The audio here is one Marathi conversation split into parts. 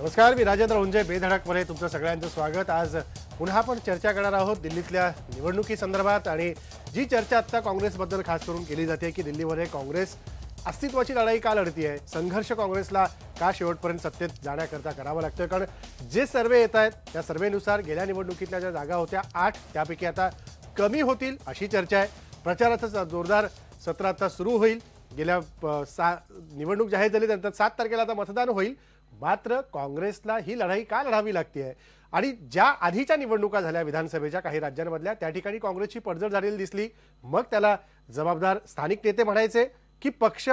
नमस्कार, मी राजेंद्र हुंजे. बेधडकमध्ये तुमचं सगळ्यांचं स्वागत. आज पुन्हा आपण चर्चा करणार आहोत दिल्लीतल्या निवडणुकीसंदर्भात. आणि जी चर्चा आता काँग्रेसबद्दल खास करून केली जाते की दिल्लीमध्ये काँग्रेस अस्तित्वाची लढाई का लढती आहे, संघर्ष काँग्रेसला का शेवटपर्यंत सत्तेत जाण्याकरता करावं लागतं. कारण जे सर्वे येत आहेत त्या सर्वेनुसार गेल्या निवडणुकीतल्या ज्या जागा होत्या 8 त्यापैकी आता कमी होतील अशी चर्चा आहे. प्रचाराचं जोरदार सत्र आता सुरू होईल. गेल्या निवडणूक जाहीर झाली त्यानंतर 7 तारखेला आता मतदान होईल. मात्र काँग्रेसला ही लढाई का लढावी लागते आणि ज्या आधीच्या निवडणुका झाल्या विधानसभेच्या काही राज्यांमधल्या त्या ठिकाणी काँग्रेसची पडझड झालेली दिसली. मग त्याला जबाबदार स्थानिक नेते म्हणायचे की पक्ष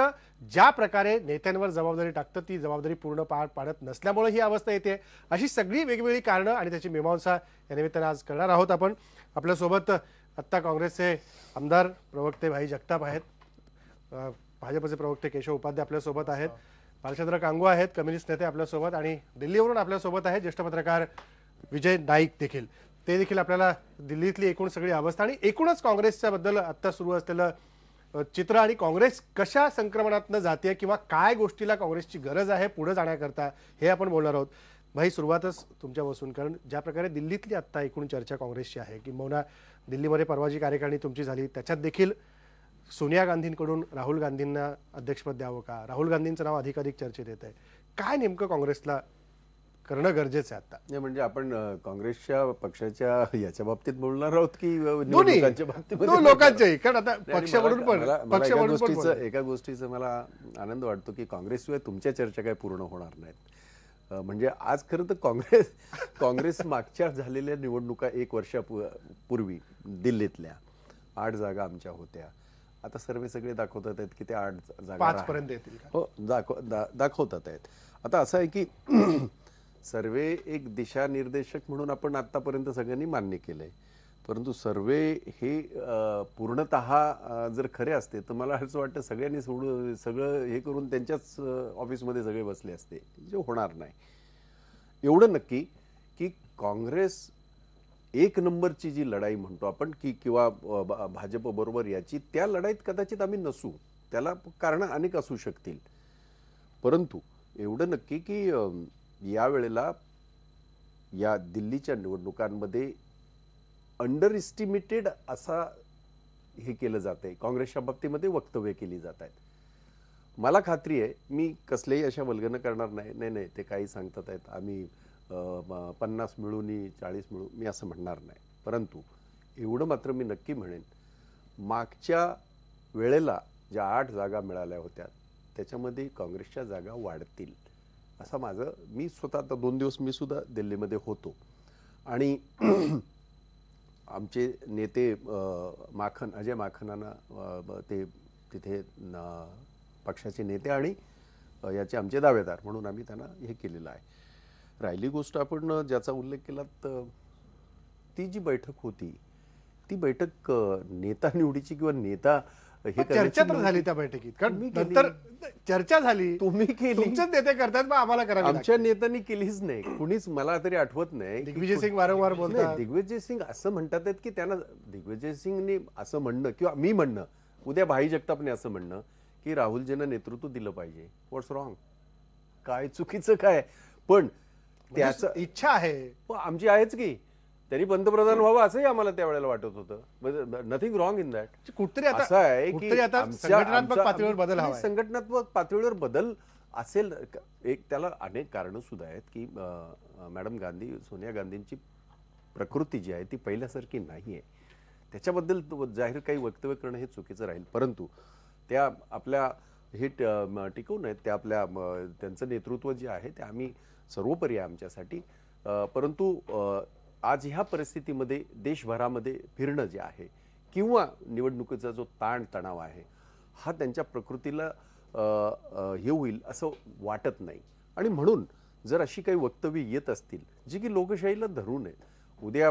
ज्या प्रकारे नेत्यांवर जबाबदारी टाकतं ती जबाबदारी पूर्ण पार पाडत नसल्यामुळे ही अवस्था येते. अशी सगळी वेगवेगळी कारणं आणि त्याची मीमांसा या निमित्तानं आज करणार आहोत आपण. आपल्यासोबत आत्ता काँग्रेसचे आमदार प्रवक्ते भाई जगताप आहेत, भाजपचे प्रवक्ते केशव उपाध्याय आपल्यासोबत आहेत, बालचंद्र कांगो आहेत, कम्युनिस्ट नेते आपल्यासोबत, आणि दिल्लीवरून आपल्यासोबत आहेत ज्येष्ठ पत्रकार विजय नाईक देखील. ते देखील आपल्याला दिल्लीतली एकूण सगळी अवस्था आणि एकूणच काँग्रेसच्या बद्दल आत्ता सुरू असलेलं चित्र आणि काँग्रेस कशा संक्रमणातनं जाते किंवा काय गोष्टीला काँग्रेसची गरज आहे पुढे जाण्याकरता हे आपण बोलणार आहोत. भाई, सुरुवातच तुमच्यापासून, कारण ज्या प्रकारे दिल्लीतली आत्ता एकूण चर्चा काँग्रेसची आहे किंवा दिल्लीमध्ये परवा जी कार्यकारिणी तुमची झाली त्याच्यात देखील सोनिया गांधींकडून राहुल गांधींना अध्यक्षपद द्यावं का, राहुल गांधींचं नाव अधिकाधिक चर्चेत येत आहे. काय नेमकं काँग्रेसला करणं गरजेचं आहे आता? नाही, म्हणजे आपण काँग्रेसच्या पक्षाच्या याच्या बाबतीत बोलणार आहोत की निवडणुकांच्या बाबतीत? लोकांच्याही, कारण आता पक्ष म्हणून पण एका गोष्टीचा मला आनंद वाटतो की काँग्रेसशिवाय तुमच्या चर्चा काय पूर्ण होणार नाहीत. म्हणजे आज खरं तर काँग्रेस मागच्या झालेल्या निवडणुका 1 वर्षापूर्वी दिल्लीतल्या 8 जागा आमच्या होत्या. आता सर्वे सगळे दाखवतात आहेत की ते 8 जागा 5 पर्यंत येतील. हो, दाखवतात आहेत. आता असं आहे की सर्वे एक दिशानिर्देशक म्हणून आपण आतापर्यंत सगळ्यांनी मान्य केलंय, परंतु सर्वे हे पूर्णतः जर खरे असते तर मला असं वाटतं सगळ्यांनी सगळं हे करून त्यांच्याच ऑफिसमध्ये सगळे बसले असते, जे होणार नाही. एवढं नक्की की काँग्रेस 1 नंबरची जी लढाई म्हणतो आपण की किंवा भाजप बरोबर याची, त्या लढाईत कदाचित आम्ही नसू. त्याला कारण अनेक असू शकतील, परंतु एवढं नक्की की यावेळेला या दिल्लीच्या निवडणुकांमध्ये अंडर एस्टिमेटेड असा हे केलं जातंय, काँग्रेसच्या बाबतीमध्ये वक्तव्य केली जात आहेत. मला खात्री आहे मी कसलेही अशा वल्गना करणार नाही. ते काही सांगतात आहेत आम्ही 50 मिळून 40 मिळून, मी असं म्हणणार नाही. परंतु एवढं मात्र मी नक्की म्हणेन, मागच्या वेळेला ज्या 8 जागा मिळाल्या होत्या त्याच्यामध्ये काँग्रेसच्या जागा वाढतील असं माझं, मी स्वतः आता 2 दिवस मी सुद्धा दिल्लीमध्ये होतो आणि आमचे नेते अजय माखनांना ते तिथे पक्षाचे नेते आणि याचे आमचे दावेदार म्हणून आम्ही त्यांना हे केलेलं आहे. राहिली गोष्ट आपण ज्याचा उल्लेख केला, ती जी बैठक होती ती बैठक नेता निवडीची किंवा नेता हे चर्चा तर झाली त्या बैठकीत, कारण नंतर चर्चा झाली, तुम्ही केली, तुमचेच नेते करतात, मग आम्हाला करावी. आमच्या नेत्यांनी केलीच नाही, कुणीच मला तरी आठवत नाही. दिग्विजय सिंग वारंवार बोलतात. दिग्विजय सिंग असं म्हणतात की त्यांना, दिग्विजय सिंगने असं म्हणणं किंवा मी म्हणणं, उद्या भाई जगतापने असं म्हणणं की राहुलजींना नेतृत्व दिलं पाहिजे, व्हॉट्स रॉंग, काय चुकीचं काय? पण त्याचं इच्छा आहे, आमची आहेच की त्यांनी पंतप्रधान व्हावं असंही आम्हाला त्यावेळेला वाटत होतं. Nothing wrong in that. कुठतरी असं आहे की संघटनात्मक पातळीवर बदल हवा, संघटनात्मक पातळीवर बदल असेल. एक त्याला अनेक कारणं सुद्धा आहेत की मॅडम सोनिया गांधींची प्रकृती जी आहे ती पहिल्यासारखी नाही आहे. त्याच्याबद्दल जाहीर काही वक्तव्य करणं हे चुकीचं राहील, परंतु त्या आपल्या हे टिकवून आहेत, त्या आपल्या त्यांचं नेतृत्व जे आहे ते आम्ही सर्वोपरी आहे आमच्यासाठी. परंतु आज ह्या परिस्थितीमध्ये देशभरामध्ये फिरणं जे आहे किंवा निवडणुकीचा जो ताणतणाव आहे हा त्यांच्या प्रकृतीला हे होईल असं वाटत नाही. आणि म्हणून जर अशी काही वक्तव्य येत असतील जी की लोकशाहीला धरून आहेत, उद्या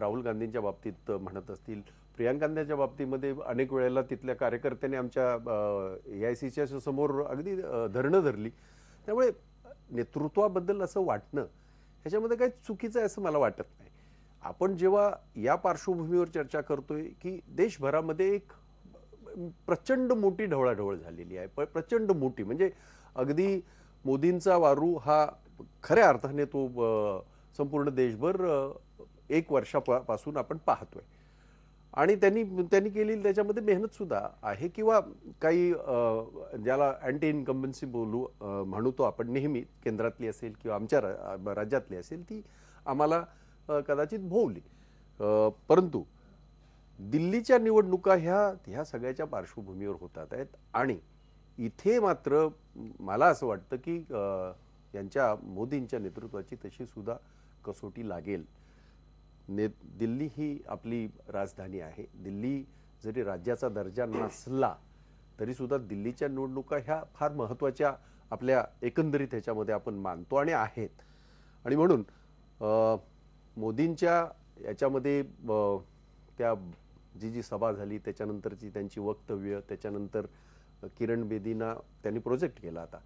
राहुल गांधींच्या बाबतीत म्हणत असतील, प्रियांका गांधींच्या बाबतीमध्ये अनेक वेळेला तिथल्या कार्यकर्त्यांनी आमच्या AICच्या समोर अगदी धरणं धरली, त्यामुळे नेतृत्वाबद्दल असं वाटणं ह्याच्यामध्ये काही चुकीचं आहे असं मला वाटत नाही. आपण जेव्हा या पार्श्वभूमीवर चर्चा करतोय की देशभरामध्ये एक प्रचंड मोठी ढवळाढवळ झालेली आहे, प्रचंड मोठी, म्हणजे अगदी मोदींचा वारू हा खऱ्या अर्थाने तो संपूर्ण देशभर 1 वर्षापासून आपण पाहतोय. आणि त्यांनी केलेली त्याच्यामध्ये मेहनत सुद्धा आहे, किंवा काही ज्याला अँटी इन्कम्बन्सी म्हणू तो आपण नेहमी केंद्रातली असेल किंवा आमच्या राज्यातली असेल ती आम्हाला कदाचित भोवली. परंतु दिल्लीच्या निवडणुका ह्या सगळ्याच्या पार्श्वभूमीवर होतात आहेत. आणि इथे मात्र मला असं वाटतं की यांच्या मोदींच्या नेतृत्वाची तशी सुद्धा कसोटी लागेल. दिल्ली ही आपली राजधानी आहे. दिल्ली जरी राज्याचा दर्जा नसला तरी सुद्धा दिल्लीच्या निवडणुका ह्या फार महत्त्वाच्या आपल्या एकंदरीत ह्याच्यामध्ये आपण मानतो आणि आहेत. आणि म्हणून मोदींच्या याच्यामध्ये त्या जी सभा झाली त्याच्यानंतरची त्यांची वक्तव्य, त्याच्यानंतर किरण बेदींना त्यांनी प्रोजेक्ट केला. आता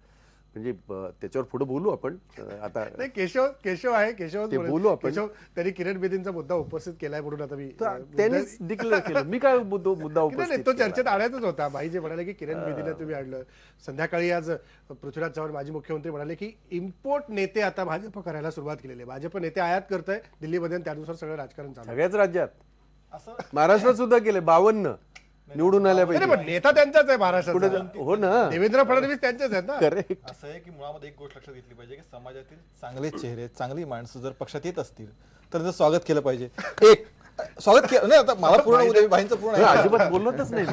म्हणजे त्याच्यावर पुढे बोलू आपण. आता केशव आहे, ते बोलू आपण. त्यांनी किरण बेदींचा मुद्दा उपस्थित केलाय म्हणून आता मी त्यांनीच डिक्लेअर केलं. मी काय मुद्दा उपस्थित तो चर्चेत आणायचाच होता. भाई जे म्हणाले की किरण बेदीला तुम्ही आणलं. संध्याकाळी आज पृथ्वीराज चव्हाण माजी मुख्यमंत्री म्हणाले की इम्पोर्ट नेते आता भाजप करायला सुरुवात केलेली आहे. भाजप नेते आयात करतंय दिल्लीमध्ये, त्यानुसार सगळं राजकारण चालू. सगळ्याच राज्यात, महाराष्ट्रात सुद्धा केले 52 निवडून आल्यापाहिजे. नेता त्यांचाच आहे महाराष्ट्रात. हो ना, देवेंद्र फडणवीस त्यांचेच आहेत ना. करेक्ट. असं आहे की मुळामध्ये एक गोष्ट लक्षात घेतली पाहिजे की समाजातील चांगले चेहरे, चांगली माणसं जर पक्षात येत असतील तर त्याचं स्वागत केलं पाहिजे. एक स्वागत केलं नाही, आता मला पूर्ण उद्या भाईंचं पूर्ण आहे. अजिबात बोलतच नाही.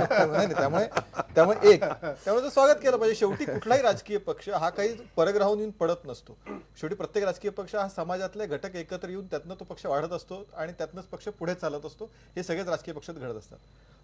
त्यामुळे स्वागत केलं पाहिजे. शेवटी कुठलाही राजकीय पक्ष हा काही परग्रहावरून येऊन पडत नसतो. शेवटी प्रत्येक राजकीय पक्ष हा समाजातले घटक एकत्र येऊन त्यातनं तो पक्ष वाढत असतो आणि त्यातनंच पक्ष पुढे चालत असतो. हे सगळेच राजकीय पक्षात घडत असतात.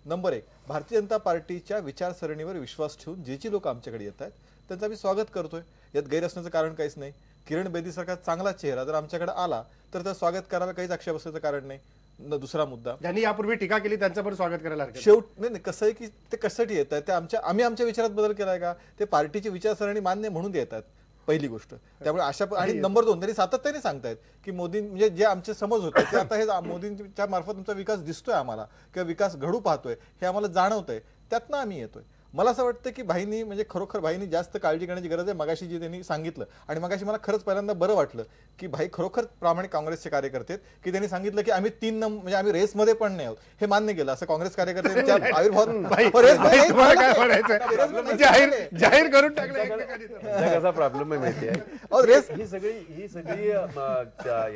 नंबर 1, भारतीय जनता पार्टीच्या विचारसरणीवर विश्वास ठेवून जे लोक आमच्याकडे येत आहेत त्यांचं आम्ही स्वागत करतोय. यात गैर असण्याचं कारण काहीच नाही. किरण बेदी सारखा चांगला चेहरा जर आमच्याकडे आला तर त्याचं स्वागत करायला काहीच आक्षेप असण्याचं कारण नाही. दुसरा मुद्दा, ज्यांनी यापूर्वी टीका केली त्यांचं पण स्वागत करायला नाही कसं आहे की ते कशासाठी येत आहेत, ते आम्ही आमच्या विचारात बदल केलाय का, ते पार्टीची विचारसरणी मान्य म्हणून येतात, पहिली गोष्ट. त्यामुळे अशा आणि नंबर 2, त्यांनी सातत्याने सांगतायत की मोदी म्हणजे जे आमचे समज होते ते आता हे मोदींच्या मार्फत तुमचा विकास दिसतोय आम्हाला किंवा विकास घडू पाहतोय हे आम्हाला जाणवतंय, त्यातनं आम्ही येतोय. मला असं वाटतं की भाईंनी म्हणजे खरोखर भाईंनी जास्त काळजी करण्याची गरज आहे. मगाशी जे त्यांनी सांगितलं आणि मगाशी मला खरंच पहिल्यांदा बरं वाटलं की भाई खरोखर प्रामाणिक काँग्रेसचे कार्यकर्ते आहेत की त्यांनी सांगितलं की आम्ही 3 म्हणजे आम्ही रेसमध्ये पण नाही आहोत. हे मान्य केलं. असं काँग्रेस कार्यकर्ते जाहीर करून टाकलं. कसा प्रॉब्लेम आहे माहिती आहे, रेस ही सगळी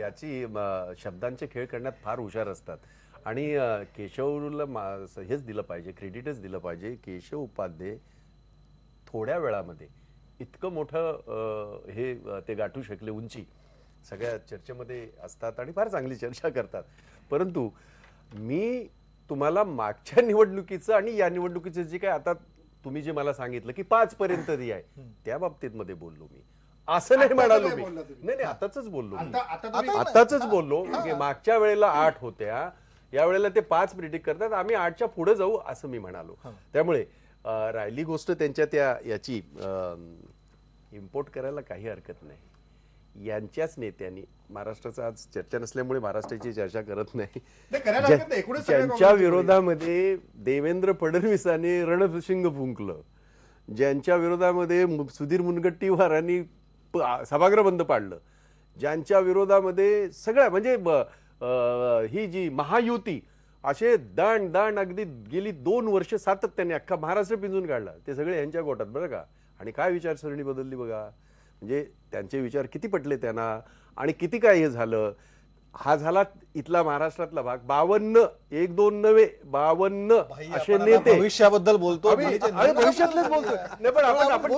याची शब्दांचे खेळ करण्यात फार हुशार असतात. आणि केशवला हेच दिलं पाहिजे, क्रेडिटच दिलं पाहिजे. केशव उपाध्ये थोड्या वेळामध्ये इतकं मोठं हे ते गाठू शकले, उंची सगळ्या चर्चेमध्ये असतात आणि फार चांगली चर्चा करतात. परंतु मी तुम्हाला मागच्या निवडणुकीचं आणि या निवडणुकीचं जे काय आता तुम्ही जे मला सांगितलं की 5 पर्यंत आहे त्या बाबतीत मध्ये बोललो मी. असं नाही म्हणालो मी. नाही, आताच बोललो मी. आताच बोललो की मागच्या वेळेला 8 होत्या, या वेळेला ते 5 प्रिडिक्ट करतात, आम्ही 8च्या पुढे जाऊ असं मी म्हणालो. त्यामुळे राहिली गोष्ट त्यांच्या याची इम्पोर्ट करायला काही हरकत नाही. यांच्याच नेत्यांनी, महाराष्ट्राचा आज चर्चा नसल्यामुळे महाराष्ट्राची चर्चा करत नाही, ज्यांच्या विरोधामध्ये देवेंद्र फडणवीसांनी रणशिंग फुंकलं, ज्यांच्या विरोधामध्ये सुधीर मुनगंटीवारांनी सभागृह बंद पाडलं, ज्यांच्या विरोधामध्ये सगळ्या म्हणजे ही जी महायुती असे दांड अगदी गेली 2 वर्ष सातत्याने अख्खा महाराष्ट्र पिंजून काढला, ते सगळे यांच्या गोटात बरं का. आणि काय विचारसरणी बदलली बघा, म्हणजे त्यांचे विचार किती पटले त्यांना आणि किती काय हे झालं. हा झाला इथला महाराष्ट्रातला भाग. 52 1 2 नव्हे 52 असे नेते. भविष्याबद्दल बोलतो, भविष्यातलेच बोलतोय. नाही पण आपण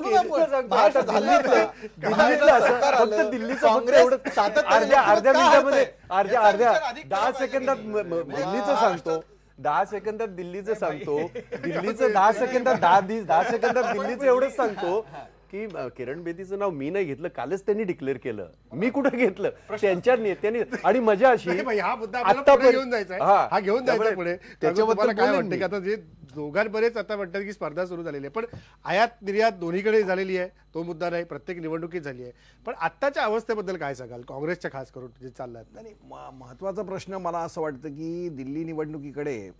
अर्ध्या मिनिटामध्ये अर्ध्या 10 सेकंदात दिल्लीचं सांगतो, 10 सेकंदात दिल्लीचं सांगतो, दिल्लीचं 10 सेकंदात 10 सेकंदात दिल्लीचं एवढंच सांगतो की किरण बेदीचं नाव मी नाही घेतलं, कालच त्यांनी डिक्लेअर केलं. मी कुठं घेतलं, त्यांच्या नेत्यांनी. आणि मजा अशी हा मुद्दा आता घेऊन जायचा, हा घेऊन जायचा पुढे. त्याच्याबद्दल काय वाटतं की आता जे दोघांबरेच आता म्हणतात की स्पर्धा सुरू झालेली आहे, पण आयात निर्यात दोन्हीकडे झालेली आहे, तो मुद्दा नाही, प्रत्येक निवडणुकीत झाली आहे. पण आत्ताच्या अवस्थेबद्दल काय सांगाल, काँग्रेसच्या खास करून जे चाललंय? नाही, महत्वाचा प्रश्न मला असं वाटतं की दिल्ली निवडणुकीकडे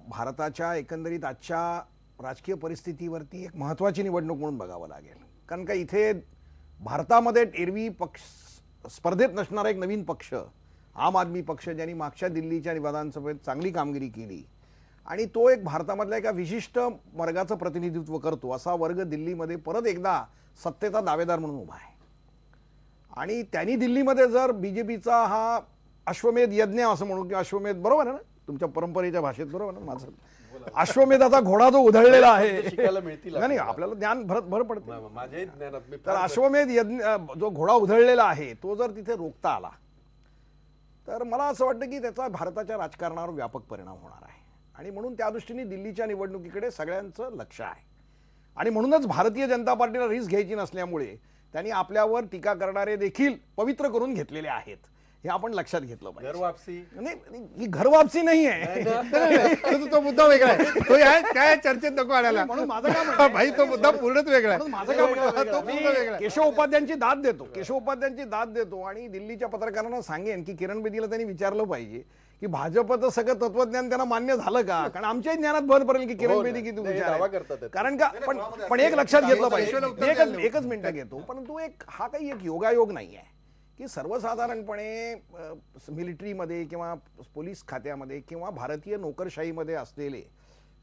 भारताच्या एकंदरीत आजच्या राजकीय परिस्थितीवरती एक महत्त्वाची निवडणूक म्हणून बघावं लागेल. कारण का इथे भारतामध्ये एरवी पक्ष स्पर्धेत नसणारा एक नवीन पक्ष आम आदमी पक्ष, ज्यांनी मागच्या दिल्लीच्या विधानसभेत चांगली कामगिरी केली आणि तो एक भारतामधल्या एका विशिष्ट वर्गाचं प्रतिनिधित्व करतो, असा वर्ग दिल्लीमध्ये परत एकदा सत्तेचा दावेदार म्हणून उभा आहे. आणि त्यांनी दिल्लीमध्ये जर बीजेपीचा हा अश्वमेध यज्ञ असं म्हणू, की अश्वमेध बरोबर आहे ना तुमच्या परंपरेच्या भाषेत, बरोबर ना माझं, अश्वमेधाचा घोडा जो उधळलेला आहे, शिकायला मिळतील नाही आपल्याला ज्ञान भर पडते. माझ्याही ज्ञानात मी तर अश्वमेध यज्ञ जो घोडा उधळलेला आहे तो जर तिथे रोखता आला तर मला असं वाटतं की त्याचा भारताच्या राजकारणावर व्यापक परिणाम होणार आहे. आणि म्हणून त्या दृष्टीने दिल्लीच्या निवडणुकीकडे सगळ्यांचं लक्ष आहे. आणि म्हणूनच भारतीय जनता पार्टीला रिस्क घ्यायची नसल्यामुळे त्यांनी आपल्यावर टीका करणारे देखील पवित्र करून घेतलेले आहेत, हे आपण लक्षात घेतलं पाहिजे. घरवापसी नाही, ही घरवापसी नाही आहे. तो मुद्दा वेगळा आहे, तो त्या चर्चेत नको आणायला. म्हणून माझं काय म्हणणं आहे, भाई तो मुद्दा पूर्णच वेगळा आहे. म्हणून माझं काय म्हणणं आहे, तो मुद्दा वेगळा आहे. केशव उपाध्यांची दाद देतो आणि दिल्लीच्या पत्रकारांना सांगेन की किरण बेदीला त्यांनी विचारलं पाहिजे की भाजपचं सगळं तत्वज्ञान त्यांना मान्य झालं का, कारण आमच्याही ज्ञानात भर पडेल की किरण बेदी किती दावा हुशार करतात आहे. ते. कारण का पण एक लक्षात घेतलं पाहिजे, एकच मिनिटं घेतो, परंतु हा काही एक योगायोग नाही आहे की सर्वसाधारणपणे मिलिटरीमध्ये किंवा पोलीस खात्यामध्ये किंवा भारतीय नोकरशाहीमध्ये असलेले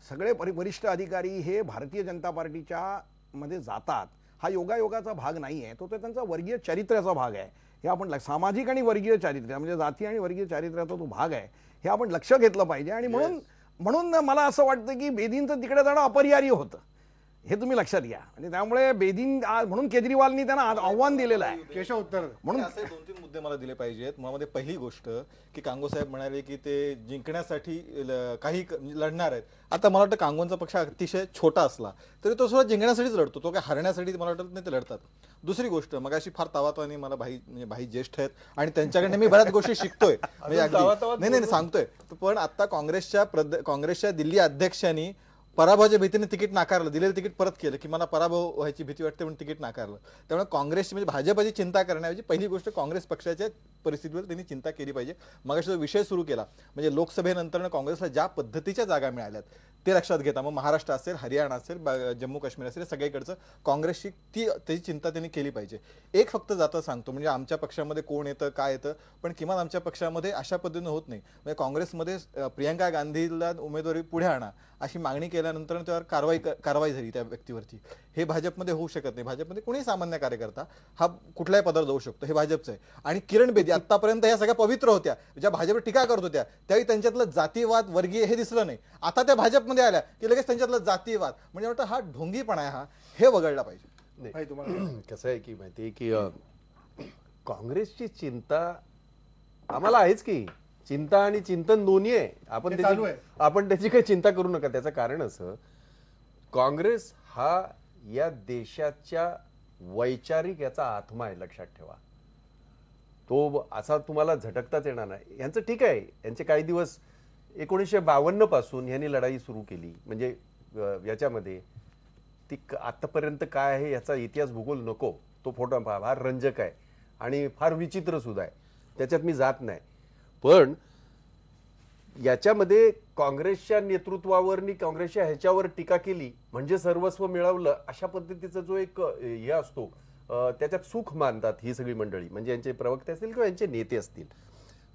सगळे वरिष्ठ अधिकारी हे भारतीय जनता पार्टीच्या मध्ये जातात. हा योगायोगाचा भाग नाही आहे, तो त्यांचा वर्गीय चारित्र्याचा भाग आहे. हे आपण सामाजिक आणि वर्गीय चारित्र्य म्हणजे जाती आणि वर्गीय चारित्र्याचा तो भाग आहे, हे आपण लक्ष घेतलं पाहिजे. आणि म्हणून मला असं वाटतं की बेदींचं तिकडे जाणं अपरिहार्य होतं, हे तुम्ही लक्षात घ्या. आणि त्यामुळे म्हणून केजरीवालनी त्यांना आव्हान दिलेलं आहे. केशव उत्तर म्हणून असे 2-3 मुद्दे मला दिले पाहिजेत. मुळामध्ये पहिली गोष्ट की कांगो साहेब म्हणाले की ते जिंकण्यासाठी काही लढणार आहेत. आता मला वाटतं कांगोंचा पक्ष अतिशय छोटा असला तरी तो सुद्धा जिंकण्यासाठीच लढतो, तो काय हरण्यासाठी मला वाटत नाही ते लढतात. दुसरी गोष्ट, मग अशी फार तावातावानी मला भाई ज्येष्ठ आहेत आणि त्यांच्याकडे मी बऱ्याच गोष्टी शिकतोय, म्हणजे अगदी नाही सांगतोय. पण आता काँग्रेसच्या दिल्ली अध्यक्षांनी पराभवाच्या भीतीने तिकीट नाकारलं, दिलेलं तिकीट परत केलं की मला पराभव व्हायची भीती वाटते म्हणून तिकीट नाकारलं. त्यामुळे काँग्रेसची म्हणजे भाजपची चिंता करण्याऐवजी पहिली गोष्ट काँग्रेस पक्षाच्या परिस्थितीवर त्यांनी चिंता केली पाहिजे. मगाशी जो विषय सुरू केला म्हणजे लोकसभेनंतर काँग्रेसला ज्या पद्धतीच्या जागा मिळाल्यात ते लक्षात घेता मग महाराष्ट्र असेल, हरियाणा असेल, जम्मू काश्मीर असेल, सगळीकडचं काँग्रेसची त्याची चिंता त्यांनी केली पाहिजे. एक फक्त जाता सांगतो, म्हणजे आमच्या पक्षामध्ये कोण येतं काय येतं, पण किमान आमच्या पक्षामध्ये अशा पद्धतीने होत नाही. म्हणजे काँग्रेसमध्ये प्रियंका गांधीला उमेदवारी पुढे आणा अशी मागणी केल्यानंतर त्यावर कारवाई झाली त्या व्यक्तीवरती. हे भाजपमध्ये होऊ शकत नाही. भाजपमध्ये कोणी सामान्य कार्यकर्ता हा कुठल्याही पदावर जाऊ शकतो, हे भाजपचं आहे. आणि किरण बेदी आतापर्यंत या सगळ्या पवित्र होत्या, ज्या भाजपवर टीका करत होत्या त्यावेळी त्यांच्यातलं जातीवाद वर्गीय हे दिसलं नाही. आता त्या भाजपमध्ये आल्या की लगेच त्यांच्यातलं जातीवाद म्हणजे वाटतं हा ढोंगीपणा आहे, हे वगळला पाहिजे. भाई तुम्हाला कसं आहे की माहिती की काँग्रेसची चिंता आम्हाला आहेच की, चिंता आणि चिंतन दोन्ही आहे. आपण त्याची काही चिंता करू नका. त्याचं कारण असं, काँग्रेस हा या देशाच्या वैचारिक याचा आत्मा आहे, लक्षात ठेवा. तो असा तुम्हाला झटकताच येणार नाही. यांचं ठीक आहे, यांचे काही दिवस 1952 पासून यांनी लढाई सुरू केली, म्हणजे याच्यामध्ये ती आतापर्यंत काय आहे याचा इतिहास भूगोल नको, तो फोटो फार रंजक आहे आणि फार विचित्र सुद्धा आहे, त्याच्यात मी जात नाही. पण याच्यामध्ये काँग्रेसच्या नेतृत्वावर काँग्रेसच्या ह्याच्यावर टीका केली म्हणजे सर्वस्व मिळवलं अशा पद्धतीचा जो एक हे असतो, त्याच्यात सुख मानतात ही सगळी मंडळी, म्हणजे यांचे प्रवक्ते असतील किंवा यांचे नेते असतील.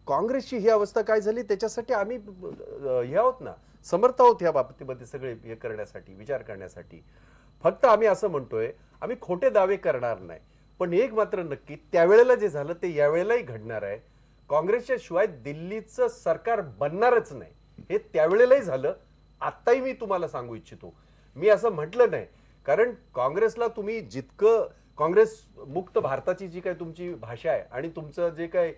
काँग्रेसची ही अवस्था काय झाली त्याच्यासाठी आम्ही हे आहोत ना, समर्थ आहोत ह्या बाबतीमध्ये सगळे हे करण्यासाठी, विचार करण्यासाठी. फक्त आम्ही असं म्हणतोय, आम्ही खोटे दावे करणार नाही, पण एक मात्र नक्की, त्यावेळेला जे झालं ते यावेळेलाही घडणार आहे. काँग्रेसच्या शिवाय दिल्लीचं सरकार बनणारच नाही, हे त्यावेळेलाही झालं. आत्ताही मी तुम्हाला सांगू इच्छितो, मी असं म्हटलं नाही, कारण काँग्रेसला तुम्ही जितकं काँग्रेस मुक्त भारताची जी काही तुमची भाषा आहे आणि तुमचं जे काही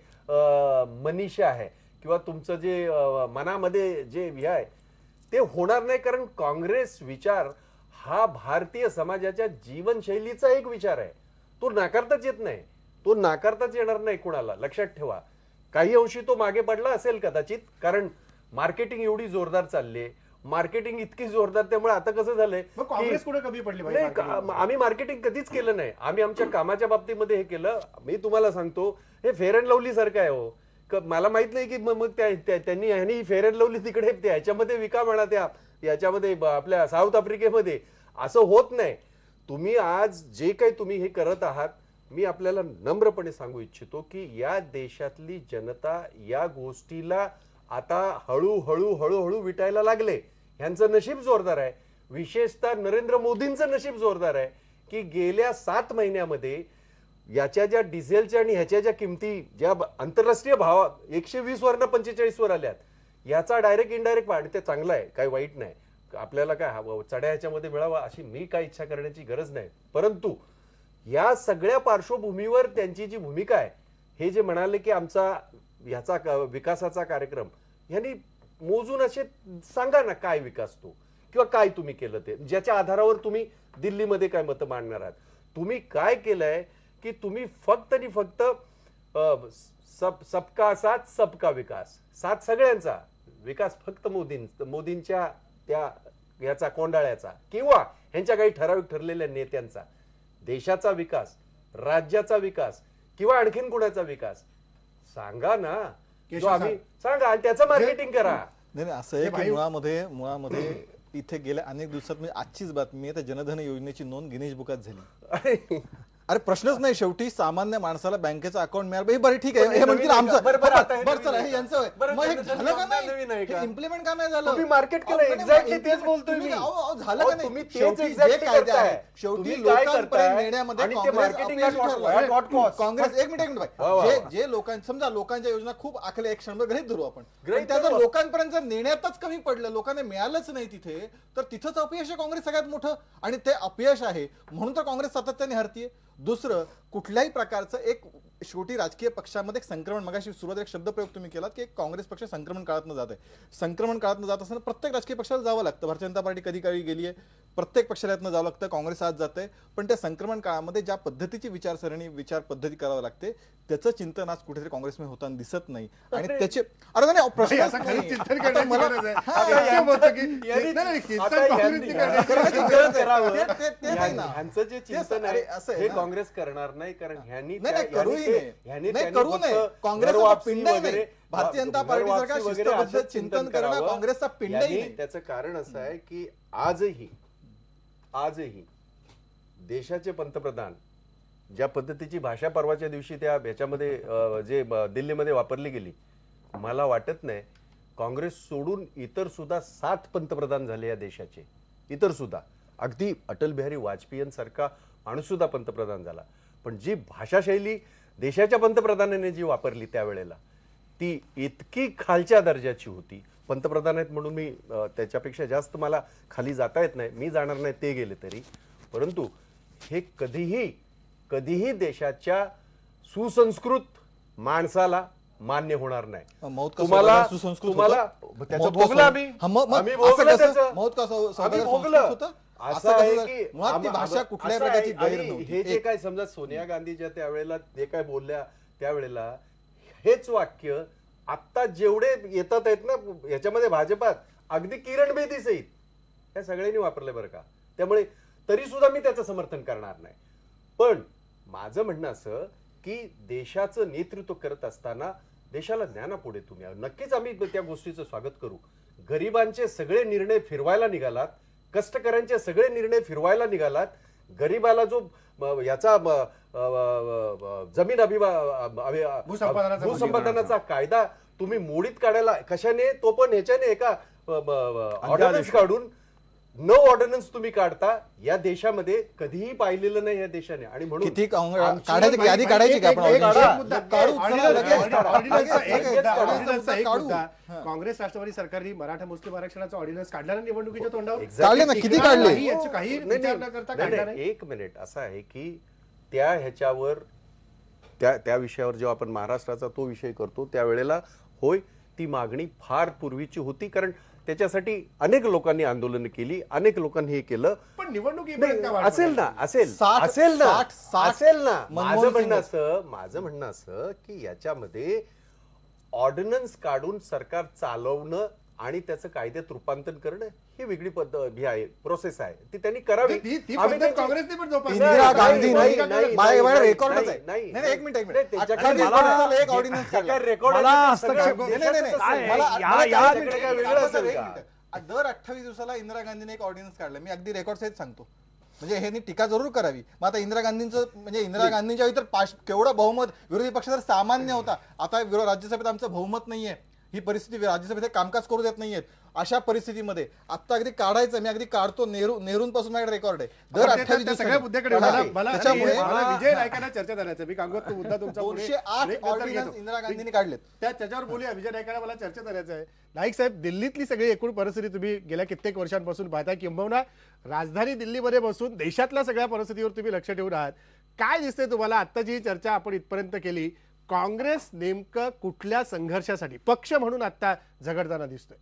मनीषा आहे किंवा तुमचं जे मनामध्ये जे हे आहे ते होणार नाही. कारण काँग्रेस विचार हा भारतीय समाजाच्या जीवनशैलीचा एक विचार आहे, तो नाकारताच येत नाही, तो नाकारताच येणार नाही कुणाला, लक्षात ठेवा. काही अंशी तो मागे पडला असेल कदाचित, कारण मार्केटिंग एवढी जोरदार चालली, मार्केटिंग इतकी जोरदार, त्यामुळे आता कसं झालंय काँग्रेस कुठे कमी पडली? आम्ही मार्केटिंग कधीच केलं नाही, आम्ही आमच्या कामाच्या बाबतीमध्ये हे केलं. मी तुम्हाला सांगतो, हे फेअर अँड लवली सारखं आहे हो. मला माहित नाही की मग त्यांनी फेअर अँड लवली तिकडे ह्याच्यामध्ये विका म्हणा, त्या याच्यामध्ये आपल्या साऊथ आफ्रिकेमध्ये असं होत नाही. तुम्ही आज जे काही तुम्ही हे करत आहात, मी आपल्याला नम्रपणे सांगू इच्छितो की या देशातली जनता या गोष्टीला आता हळूहळू हळूहळू विटायला लागले. ह्यांचं नशीब जोरदार आहे, विशेषतः नरेंद्र मोदींचं नशीब जोरदार आहे की गेल्या 7 महिन्यामध्ये याच्या ज्या डिझेलच्या आणि ह्याच्या ज्या किमती ज्या आंतरराष्ट्रीय भाव 120 वरनं 45 वर आल्यात, याचा डायरेक्ट इनडायरेक्ट वाढ ते चांगला आहे, काही वाईट नाही. आपल्याला काय चढ्या ह्याच्यामध्ये मिळावा अशी मी काय इच्छा करण्याची गरज नाही. परंतु या सगळ्या पार्श्वभूमीवर त्यांची जी भूमिका आहे, हे जे म्हणाले की आमचा ह्याचा विकासाचा कार्यक्रम, यांनी मोजून असे सांगा ना काय विकास तो, किंवा काय तुम्ही केलं ते, ज्याच्या आधारावर तुम्ही दिल्लीमध्ये काय मतं मांडणार आहात. तुम्ही काय केलंय की तुम्ही फक्त आणि फक्त सबका साथ सबका विकास, साथ सगळ्यांचा विकास फक्त मोदींच्या त्या याचा कोंडाळ्याचा किंवा ह्यांच्या काही ठराविक ठरलेल्या नेत्यांचा, देशाचा विकास, राज्याचा विकास किंवा आणखीन कुणाचा विकास सांगा ना, जो आम्ही सांगा आणि त्याचं मार्केटिंग करा. नाही असं आहे की मुळामध्ये इथे गेल्या अनेक दिवसात म्हणजे आजचीच बातमी आहे, त्या जनधन योजनेची नोंद गिनीज बुकात झाली. अरे प्रश्नच नाही, शेवटी सामान्य माणसाला बँकेचं अकाउंट मिळालं, बरं ठीक आहे, हे म्हणतील आमचं इम्प्लिमेंट का नाही झालं, तुम्ही मार्केट केलं. एक्झॅक्टली तेच बोलतोय मी. झालं का नाही, शेवटी जे कायदे आहे शेवटी लोकांपर्यंत नेण्यामध्ये काँग्रेस एक मिनिट जे लोकांना समजा लोकांच्या योजना खूप आखल्या, एक क्षण गृहीत धरू आपण, त्याचं लोकांपर्यंत जर नेण्यातच कमी पडलं, लोकांना मिळालंच नाही तिथे, तर तिथंच अपयश आहे काँग्रेस सगळ्यात मोठं. आणि ते अपयश आहे म्हणून तर काँग्रेस सातत्याने हरतीये. दुसरं कुठल्याही प्रकारचं एक शेवटी राजकीय पक्षामध्ये एक संक्रमण, मगाशी सुरुवातीला एक शब्दप्रयोग तुम्ही केलात की काँग्रेस पक्ष संक्रमण काळातनं जात आहे. संक्रमण काळातनं जात असताना प्रत्येक राजकीय पक्षाला जावं लागतं. भारतीय जनता पार्टी कधी काळी गेली आहे, प्रत्येक पक्षाला यातनं जावं लागतं, काँग्रेस आज जात आहे. पण त्या संक्रमण काळामध्ये ज्या पद्धतीची विचार पद्धती करावी लागते त्याचं चिंतन आज कुठेतरी काँग्रेसमध्ये होताना दिसत नाही. आणि त्याचे अरे नाही प्रश्न ह्यांचं जे चिंतन आहे हे काँग्रेस करणार नाही, कारण ह्यांनी करू नये. काँग्रेसचा पिंड नाही, भारतीय जनता पार्टीसारखा शिस्तबद्ध चिंतन करणं काँग्रेसचा पिंड नाही. त्याचं कारण असं आहे की आजही देशाचे पंतप्रधान ज्या पद्धतीची भाषा परवाच्या दिवशी त्या ह्याच्यामध्ये जे दिल्लीमध्ये वापरली गेली, मला वाटत नाही काँग्रेस सोडून इतर सुद्धा 7 पंतप्रधान झाले या देशाचे, इतर सुद्धा अगदी अटल बिहारी वाजपेयींसारखा माणूस सुद्धा पंतप्रधान झाला. पण जी भाषाशैली देशाच्या पंतप्रधानाने जी वापरली त्यावेळेला ती इतकी खालच्या दर्जाची होती. पंतप्रधान आहेत म्हणून मी त्याच्यापेक्षा जास्त मला खाली जाता येत नाही, मी जाणार नाही ते गेले तरी, परंतु हे कधीही देशाच्या सुसंस्कृत माणसाला मान्य होणार नाही. तुम्हाला त्याचं भोगलं आम्ही भोगलं त्याचं. असं आहे की भाषा कुठल्या प्रकारची गैर नव्हती. हे जे काय समजा सोनिया गांधीच्या त्यावेळेला जे काय बोलल्या त्यावेळेला हेच वाक्य आता जेवढे येतात आहेत ना याच्यामध्ये भाजपात, अगदी किरण बेदी सहित या सगळ्यांनी वापरले बरं का. त्यामुळे तरी सुद्धा मी त्याचं समर्थन करणार नाही. पण माझं म्हणणं असं की देशाचं नेतृत्व करत असताना देशाला ज्ञानापुढे तुम्ही, नक्कीच आम्ही त्या गोष्टीचं स्वागत करू. गरिबांचे सगळे निर्णय फिरवायला निघालात, कष्टकऱ्यांचे सगळे निर्णय फिरवायला निघालात, गरीबाला जो याचा जमीन भूसंपादनाचा कायदा तुम्ही मोडीत काढायला कशाने, तो पण ह्याच्याने एका ऑर्डिनन्स काढून, नो ऑर्डिनन्स तुम्ही काढता. या देशामध्ये कधीही पाहिलेलं नाही या देशाने. आणि म्हणून किती यादी काढायची का काँग्रेस राष्ट्रवादी सरकारने मराठा मुस्लिम आरक्षणाचा ऑर्डिनन्स काढला ना निवडणुकीच्या तोंडावर, काढले ना, किती काढले, काही विचार न करता काढला नाही. एक मिनिट असं आहे की त्या ह्याच्यावर त्या विषयावर जेव्हा आपण महाराष्ट्राचा तो विषय करतो त्यावेळेला होय ती मागणी फार पूर्वीची होती, कारण त्याच्यासाठी अनेक लोकांनी आंदोलन केली, अनेक लोकांनी हे केलं. पण निवडणूक असेल ना माझं म्हणणं असं की याच्यामध्ये ऑर्डिनन्स काढून सरकार चालवणं आणि त्याचं कायद्यात रूपांतर करणं ही वेगळी पद्धत ही आहे, प्रोसेस आहे, ती त्यांनी करावी. काँग्रेसने पण इंदिरा गांधी रेकॉर्डच आहे. नाही एक मिनिट दर 28 दिवसाला इंदिरा गांधीने एक ऑर्डिनन्स काढला. मी अगदी रेकॉर्ड सहित सांगतो. म्हणजे ह्यांनी टीका जरूर करावी. मग आता इंदिरा गांधींचं म्हणजे इंदिरा गांधींच्या वेळी तर केवढं बहुमत विरोधी पक्ष तर सामान्य होता. आता राज्यसभेत आमचं बहुमत नाहीये, ही परिस्थिती राज्यसभेत कामकाज करू देत नाहीयेत. अशा परिस्थितीमध्ये आता अगदी काढायचं, मी अगदी काढतो, नेहरूंपासून माझ्याकडे रेकॉर्ड आहे. दर 28 त्या सगळ्या मुद्द्याकडे त्याच्यामुळे विजय नायकांना चर्चा करायचं. मी कांगोत तो मुद्दा तुमचा 208 ऑर्डिनन्स इंदिरा गांधींनी काढलेत. त्याच्यावर बोलूया. विजय नायकांना मला चर्चा करायचं आहे. नाईक साहेब, दिल्लीतली सगळी एकूण परिस्थिती तुम्ही गेल्या कित्येक वर्षांपासून पाहता, किंबहुना राजधानी दिल्लीमध्ये बसून देशातल्या सगळ्या परिस्थितीवर तुम्ही लक्ष ठेवून आहात. काय दिसतंय तुम्हाला? आत्ताची चर्चा आपण इथपर्यंत केली, काँग्रेस नेमकं कुठल्या संघर्षासाठी पक्ष म्हणून आता झगडताना दिसतोय?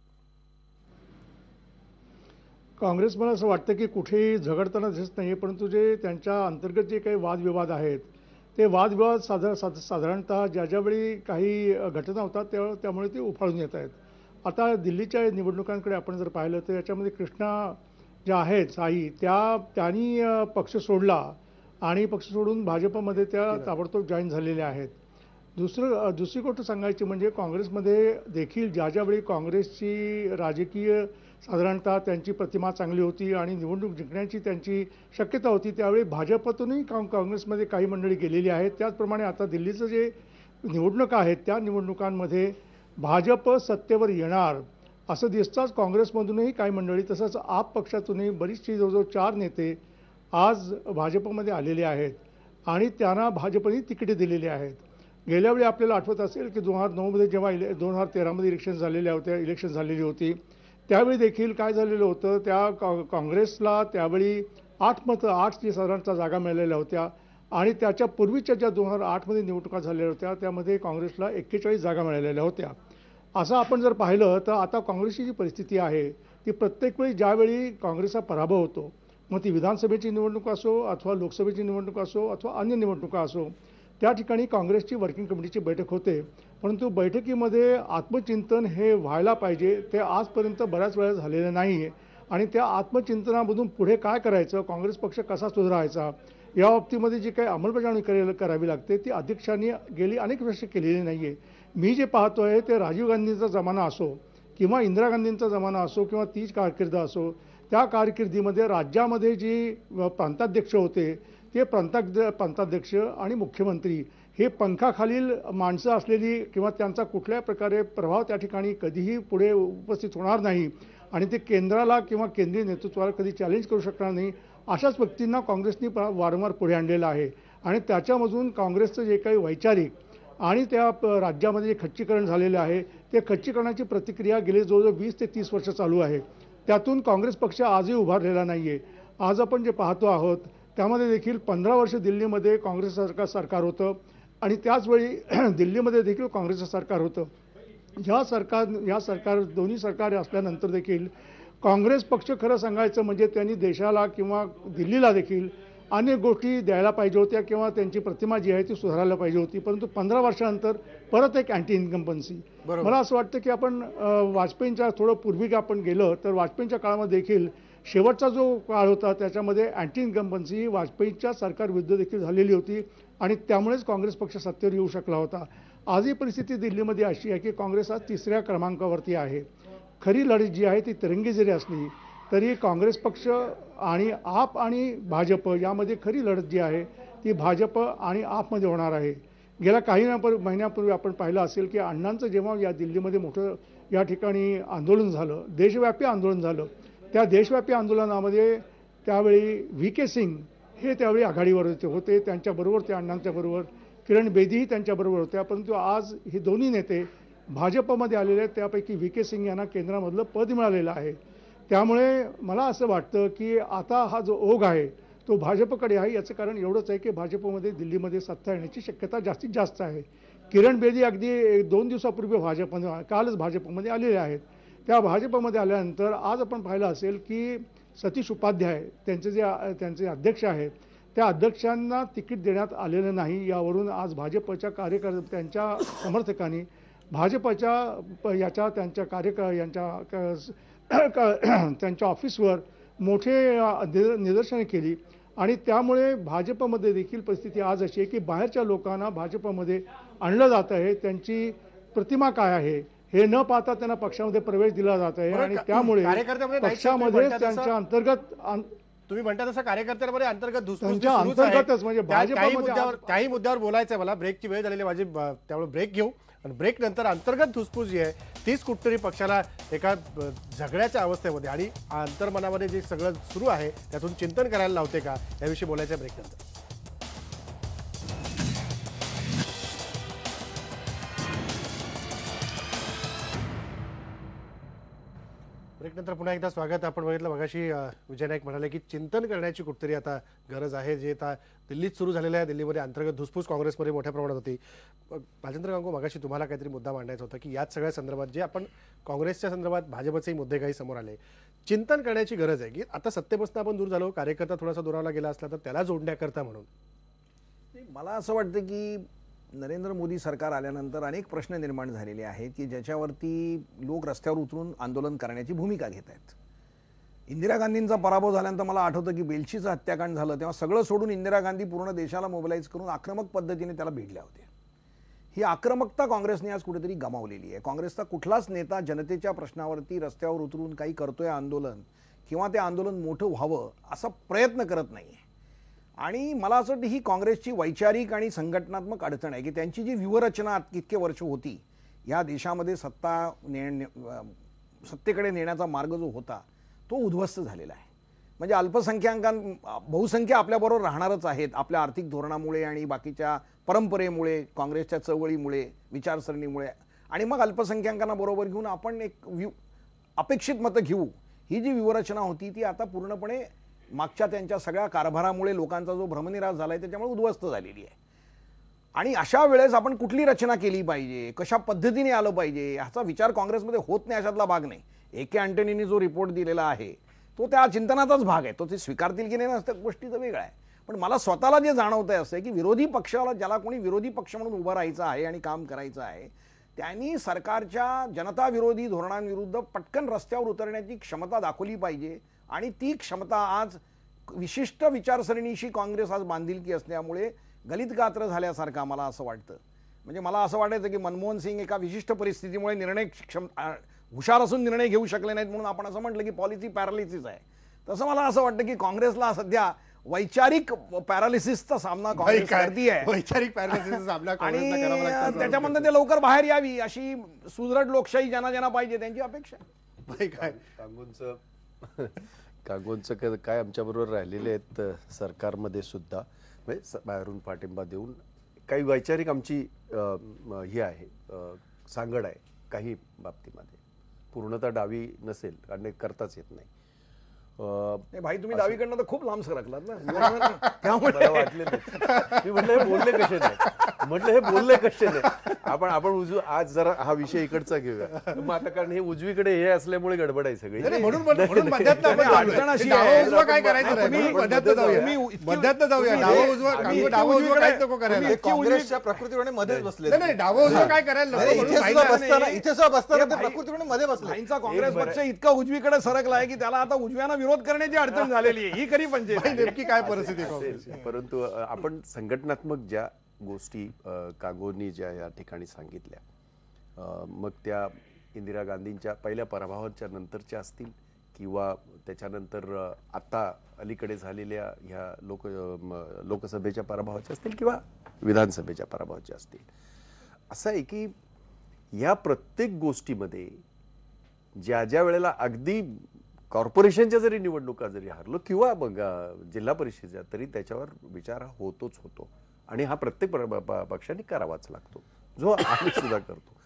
काँग्रेस मला असं वाटतं की कुठेही झगडताना दिसत नाही, परंतु जे त्यांच्या अंतर्गत जे काही वादविवाद आहेत ते वादविवाद साधारणतः ज्यावेळी काही घटना होतात त्यामुळे ते उफाळून येत आहेत. आता दिल्लीच्या निवडणुकांकडे आपण जर पाहिलं तर याच्यामध्ये कृष्णा ज्या आहेत साई त्यांनी पक्ष सोडला आणि पक्ष सोडून भाजपमध्ये त्या ताबडतोब जॉईन झालेल्या आहेत. दुसरी गोष्ट सांगायची म्हणजे काँग्रेसमध्ये देखील ज्यावेळी काँग्रेसची राजकीय साधारणतः त्यांची प्रतिमा चांगली होती आणि निवडणूक जिंकण्याची त्यांची शक्यता होती, त्यावेळी भाजपतूनही काँग्रेसमध्ये काही मंडळी गेलेली आहेत. त्याचप्रमाणे आता दिल्लीचं जे निवडणुका आहेत त्या निवडणुकांमध्ये भाजप सत्तेवर येणार असं दिसताच काँग्रेसमधूनही काही मंडळी, तसंच आप पक्षातूनही बरीचशी जवळजवळ 4 नेते आज भाजपमध्ये आलेले आहेत आणि त्यांना भाजपने तिकिटे दिलेली आहेत. गेल्या वेळी आपल्याला आठवत असेल की 2009मध्ये जेव्हा 2013मध्ये इलेक्शन झालेली होती त्यावेळी देखील काय झालेलं होतं, त्या काँग्रेसला त्यावेळी 8 साधारणतः जागा मिळालेल्या होत्या आणि त्याच्या पूर्वीच्या ज्या 2008मध्ये निवडणुका झालेल्या होत्या त्यामध्ये काँग्रेसला 41 जागा मिळालेल्या होत्या. असं आपण जर पाहिलं तर आता काँग्रेसची जी परिस्थिती आहे ती प्रत्येक वेळी ज्यावेळी काँग्रेसचा पराभव होतो, मग ती विधानसभेची निवडणूक असो अथवा लोकसभेची निवडणूक असो अथवा अन्य निवडणुका असो, त्या ठिकाणी काँग्रेसची वर्किंग कमिटीची बैठक होते, परंतु बैठकीमध्ये आत्मचिंतन हे व्हायला पाहिजे ते आजपर्यंत बऱ्याच वेळा झालेलं नाही आहे. आणि त्या आत्मचिंतनामधून पुढे काय करायचं, काँग्रेस पक्ष कसा सुधारायचा या बाबतीमध्ये जी काही अंमलबजावणी करावी लागते ती अध्यक्षांनी गेली अनेक वर्ष केलेली नाही आहे. मी जे पाहतोय ते राजीव गांधींचा जमाना असो किंवा इंदिरा गांधींचा जमाना असो किंवा तीच कारकीर्द असो, त्या कारकिर्दीमध्ये राज्यामध्ये जी प्रांताध्यक्ष होते ते प्रांताध्यक्ष आणि मुख्यमंत्री हे पंखाखालील माणसं असलेली किंवा त्यांचा कुठल्या प्रकारे प्रभाव त्या ठिकाणी कधीही पुढे उपस्थित होणार नाही आणि ते केंद्राला किंवा केंद्रीय नेतृत्वाला कधी चॅलेंज करू शकणार नाही, अशाच व्यक्तींना काँग्रेसने वारंवार पुढे आणलेलं आहे. आणि त्याच्यामधून काँग्रेसचं जे काही वैचारिक आणि त्या राज्यामध्ये जे खच्चीकरण झालेलं आहे ते खच्चीकरणाची प्रतिक्रिया गेले जवळजवळ 20 ते 30 वर्ष चालू आहे. त्यातून काँग्रेस पक्ष आजही उभारलेला नाही आहे. आज आपण जे पाहतो आहोत त्यामध्ये देखील 15 वर्ष दिल्लीमध्ये काँग्रेस सरकार होतं आणि त्याचवेळी दिल्लीमध्ये देखील काँग्रेसचं सरकार होतं. दोन्ही सरकार असल्यानंतर देखील काँग्रेस पक्ष खरं सांगायचं म्हणजे त्यांनी देशाला किंवा दिल्लीला देखील अनेक गोष्टी द्यायला पाहिजे होत्या किंवा त्यांची प्रतिमा जी आहे ती सुधारायला पाहिजे होती, परंतु 15 वर्षानंतर परत एक अँटी इन्कम्बन्सी. मला असं वाटतं की आपण वाजपेयींच्या थोडं पूर्वी आपण गेलं तर वाजपेयींच्या काळामध्ये देखील शेवटचा जो काळ होता त्याच्यामध्ये अँटी इन्कम्बन्सी वाजपेयींच्या सरकारविरुद्ध देखील झालेली होती आणि त्यामुळेच काँग्रेस पक्ष सत्तेवर येऊ शकला होता. आजही परिस्थिती दिल्लीमध्ये अशी आहे की काँग्रेस आज 3ऱ्या क्रमांकावरती आहे. खरी लढत जी आहे ती तिरंगी जरी असली तरी काँग्रेस पक्ष आणि आप आणि भाजप यामध्ये खरी लढत जी आहे ती भाजप आणि आपमध्ये होणार आहे. गेल्या काही महिन्यापूर्वी आपण पाहिलं असेल की अण्णांचं जेव्हा या दिल्लीमध्ये मोठं या ठिकाणी आंदोलन झालं, देशव्यापी आंदोलन झालं, त्या देशव्यापी आंदोलनामध्ये त्यावेळी VK सिंग हे त्यावेळी आघाडीवर होते, त्यांच्याबरोबर त्या अण्णांच्या बरोबर किरण बेदीही त्यांच्याबरोबर होत्या, परंतु आज हे दोन्ही नेते भाजपमध्ये आलेले आहेत. त्यापैकी VK सिंग यांना केंद्रामधलं पद मिळालेलं आहे. त्यामुळे मला असं वाटतं की आता हा जो ओघ आहे तो भाजपकडे आहे. याचं कारण एवढंच आहे की भाजपमध्ये दिल्लीमध्ये सत्ता येण्याची शक्यता जास्तीत जास्त आहे. किरण बेदी अगदी 2 दिवसापूर्वी कालच भाजपमध्ये आलेले आहेत. त्या भाजपमध्ये आल्यानंतर आज आपण पाहिलं असेल की सतीश उपाध्याय त्यांचे अध्यक्ष आहेत, त्या अध्यक्षांना तिकीट देण्यात आलेलं नाही. यावरून आज भाजपच्या त्यांच्या समर्थकांनी भाजपच्या त्यांच्या ऑफिसवर मोठे निदर्शने केली आणि त्यामुळे भाजपमध्ये देखील परिस्थिती आज अशी आहे की बाहेरच्या लोकांना भाजपमध्ये आणलं जात आहे. त्यांची प्रतिमा काय आहे हे न पाहता त्यांना पक्षामध्ये प्रवेश दिला जात आहे आणि त्यामुळे पक्षामध्ये त्यांच्या अंतर्गत तुम्ही म्हणता तसं कार्यकर्त्यांमध्ये अंतर्गत धुसफूस जी त्यांच्या सुरूच आहे. अंतर्गतच म्हणजे भाजपामध्ये काही मुद्द्यावर बोलायचं आहे मला. ब्रेकची वेळ झालेली आहे माझी, त्यामुळे ब्रेक घेऊ आणि ब्रेक नंतर अंतर्गत धुसफूस जी आहे तीच कुठतरी पक्षाला एका झगड्याच्या अवस्थेमध्ये आणि अंतर्मनामध्ये जे सगळं सुरू आहे त्यातून चिंतन करायला लावते का, याविषयी बोलायचं ब्रेक नंतर. ब्रेकनंतर पुन्हा एकदा स्वागत. आपण बघितलं मगाशी विजय नाईक म्हणाले की चिंतन करण्याची कुठतरी आता गरज आहे. जे आता दिल्लीत सुरू झालेलं आहे, दिल्लीमध्ये अंतर्गत धुसफूस काँग्रेसमध्ये मोठ्या प्रमाणात होती. राजेंद्र गांगू, मगाशी तुम्हाला काहीतरी मुद्दा मांडायचा होता की याच सगळ्या संदर्भात जे आपण काँग्रेसच्या संदर्भात भाजपचेही मुद्दे काही समोर आले, चिंतन करण्याची गरज आहे की आता सत्तेपासून आपण दूर झालो, कार्यकर्ता थोडासा दुरावला गेला असला तर त्याला जोडण्याकरता म्हणून. मला असं वाटतं की नरेंद्र मोदी सरकार आल्यानंतर अनेक प्रश्न निर्माण झालेले आहेत की ज्याच्यावरती लोक रस्त्यावर उतरून आंदोलन करण्याची भूमिका घेत आहेत. इंदिरा गांधींचा पराभव झाल्यानंतर मला आठवतं की बेलशीचं हत्याकांड झालं तेव्हा सगळं सोडून इंदिरा गांधी पूर्ण देशाला मोबिलाईज करून आक्रमक पद्धतीने त्याला भिडल्या होत्या. ही आक्रमकता काँग्रेसने आज कुठेतरी गमावलेली आहे. काँग्रेसचा कुठलाच नेता जनतेच्या प्रश्नावरती रस्त्यावर उतरून काही करतोय आंदोलन किंवा ते आंदोलन मोठं व्हावं असा प्रयत्न करत नाही. आणि मला असं वाटतं ही काँग्रेसची वैचारिक आणि संघटनात्मक अडचण आहे की त्यांची जी व्यूहरचना इतके वर्ष होती, या देशामध्ये सत्तेकडे नेण्याचा मार्ग जो होता तो उद्ध्वस्त झालेला आहे. म्हणजे बहुसंख्य आपल्याबरोबर राहणारच आहेत आपल्या आर्थिक धोरणामुळे आणि बाकीच्या परंपरेमुळे, काँग्रेसच्या चळवळीमुळे, विचारसरणीमुळे, आणि मग अल्पसंख्याकांना बरोबर घेऊन आपण एक अपेक्षित मतं घेऊ, ही जी व्यूहरचना होती ती आता पूर्णपणे मागच्या त्यांच्या सगळ्या कारभारामुळे लोकांचा जो भ्रमनिरास झालाय त्याच्यामुळे उद्ध्वस्त झालेली आहे. आणि अशा वेळेस आपण कुठली रचना केली पाहिजे, कशा पद्धतीने आलं पाहिजे ह्याचा विचार काँग्रेसमध्ये होत नाही अशातला भाग नाही. ए.के. अँटनींनी जो रिपोर्ट दिलेला आहे तो त्या चिंतनाचाच भाग आहे. तो ते स्वीकारतील की नाही त्या गोष्टीचं वेगळं आहे. पण मला स्वतःला जे जाणवतंय असं आहे की विरोधी पक्षाला, ज्याला कोणी विरोधी पक्ष म्हणून उभं राहायचं आहे आणि काम करायचं आहे, त्यांनी सरकारच्या जनताविरोधी धोरणांविरुद्ध पटकन रस्त्यावर उतरण्याची क्षमता दाखवली पाहिजे. आणि ती क्षमता आज विशिष्ट विचारसरणीशी काँग्रेस आज बांधिलकी असल्यामुळे गलित गात्र झाल्यासारखं मला असं वाटतं. म्हणजे मला असं वाटायचं की मनमोहन सिंग एका विशिष्ट परिस्थितीमुळे हुशार असून निर्णय घेऊ शकले नाहीत म्हणून आपण असं म्हटलं की पॉलिसी पॅरालिसिस आहे. तसं मला असं वाटतं की काँग्रेसला सध्या वैचारिक पॅरालिसिसचा सामना काँग्रेस करतीये. वैचारिक पॅरालिसिसचा सामना काँग्रेसला करावा आणि लागतो. त्याच्यामधून ते लवकर बाहेर यावी अशी सुदृढ लोकशाही ज्यांना पाहिजे त्यांची अपेक्षा. काय कांगोंचं काय आमच्याबरोबर राहिलेले आहेत सरकारमध्ये सुद्धा, म्हणजे बाहेरून पाठिंबा देऊन काही वैचारिक आमची ही आहे, सांगड आहे काही बाबतीमध्ये. पूर्णतः डावी नसेल आणि करताच येत नाही. भाई तुम्ही डावीकडनं तर खूप लांब सरकलात ना. त्यामुळे वाटले नाही. मी म्हटलं हे बोलले कसे नाही, आपण आज जरा हा विषय इकडचा घेऊया. मग आता कारण हे उजवीकडे हे असल्यामुळे गडबड आहे सगळी. म्हणून मध्यात अडचण अशी आहे, काय करायचं, मध्यात जाऊया. डावं उजवं काहीच नको करायला. काँग्रेसच्या प्रकृतीप्रमाणे मध्येच बसले. नाही, डावं उजवं काय करायला इथे सुद्धा बसताना ते प्रकृतीप्रमाणे मध्ये बसले. त्यांचा काँग्रेस पक्ष इतका उजवीकडे सरकला आहे की त्याला आता उजव्याना विरोध करण्याची अडचण झालेली आहे. ही खरी पंचायत आहे. नेमकी काय परिस्थिती काँग्रेसची? परंतु आपण संघटनात्मक ज्या गोष्टी कांगोनी ज्या या ठिकाणी सांगितल्या, मग त्या इंदिरा गांधींच्या पहिल्या पराभवाच्या नंतरच्या असतील किंवा त्याच्यानंतर आता अलीकडे झालेल्या ह्या लोकसभेच्या पराभवाच्या असतील किंवा विधानसभेच्या पराभवाच्या असतील, असं आहे की या प्रत्येक गोष्टीमध्ये ज्या वेळेला अगदी कॉर्पोरेशनच्या जरी निवडणुका जरी हारलो किंवा मग जिल्हा परिषदेच्या, तरी त्याच्यावर विचार होतोच होतो आणि हा प्रत्येक पक्षाने करावाच लागतो, जो आम्ही सुद्धा करतो.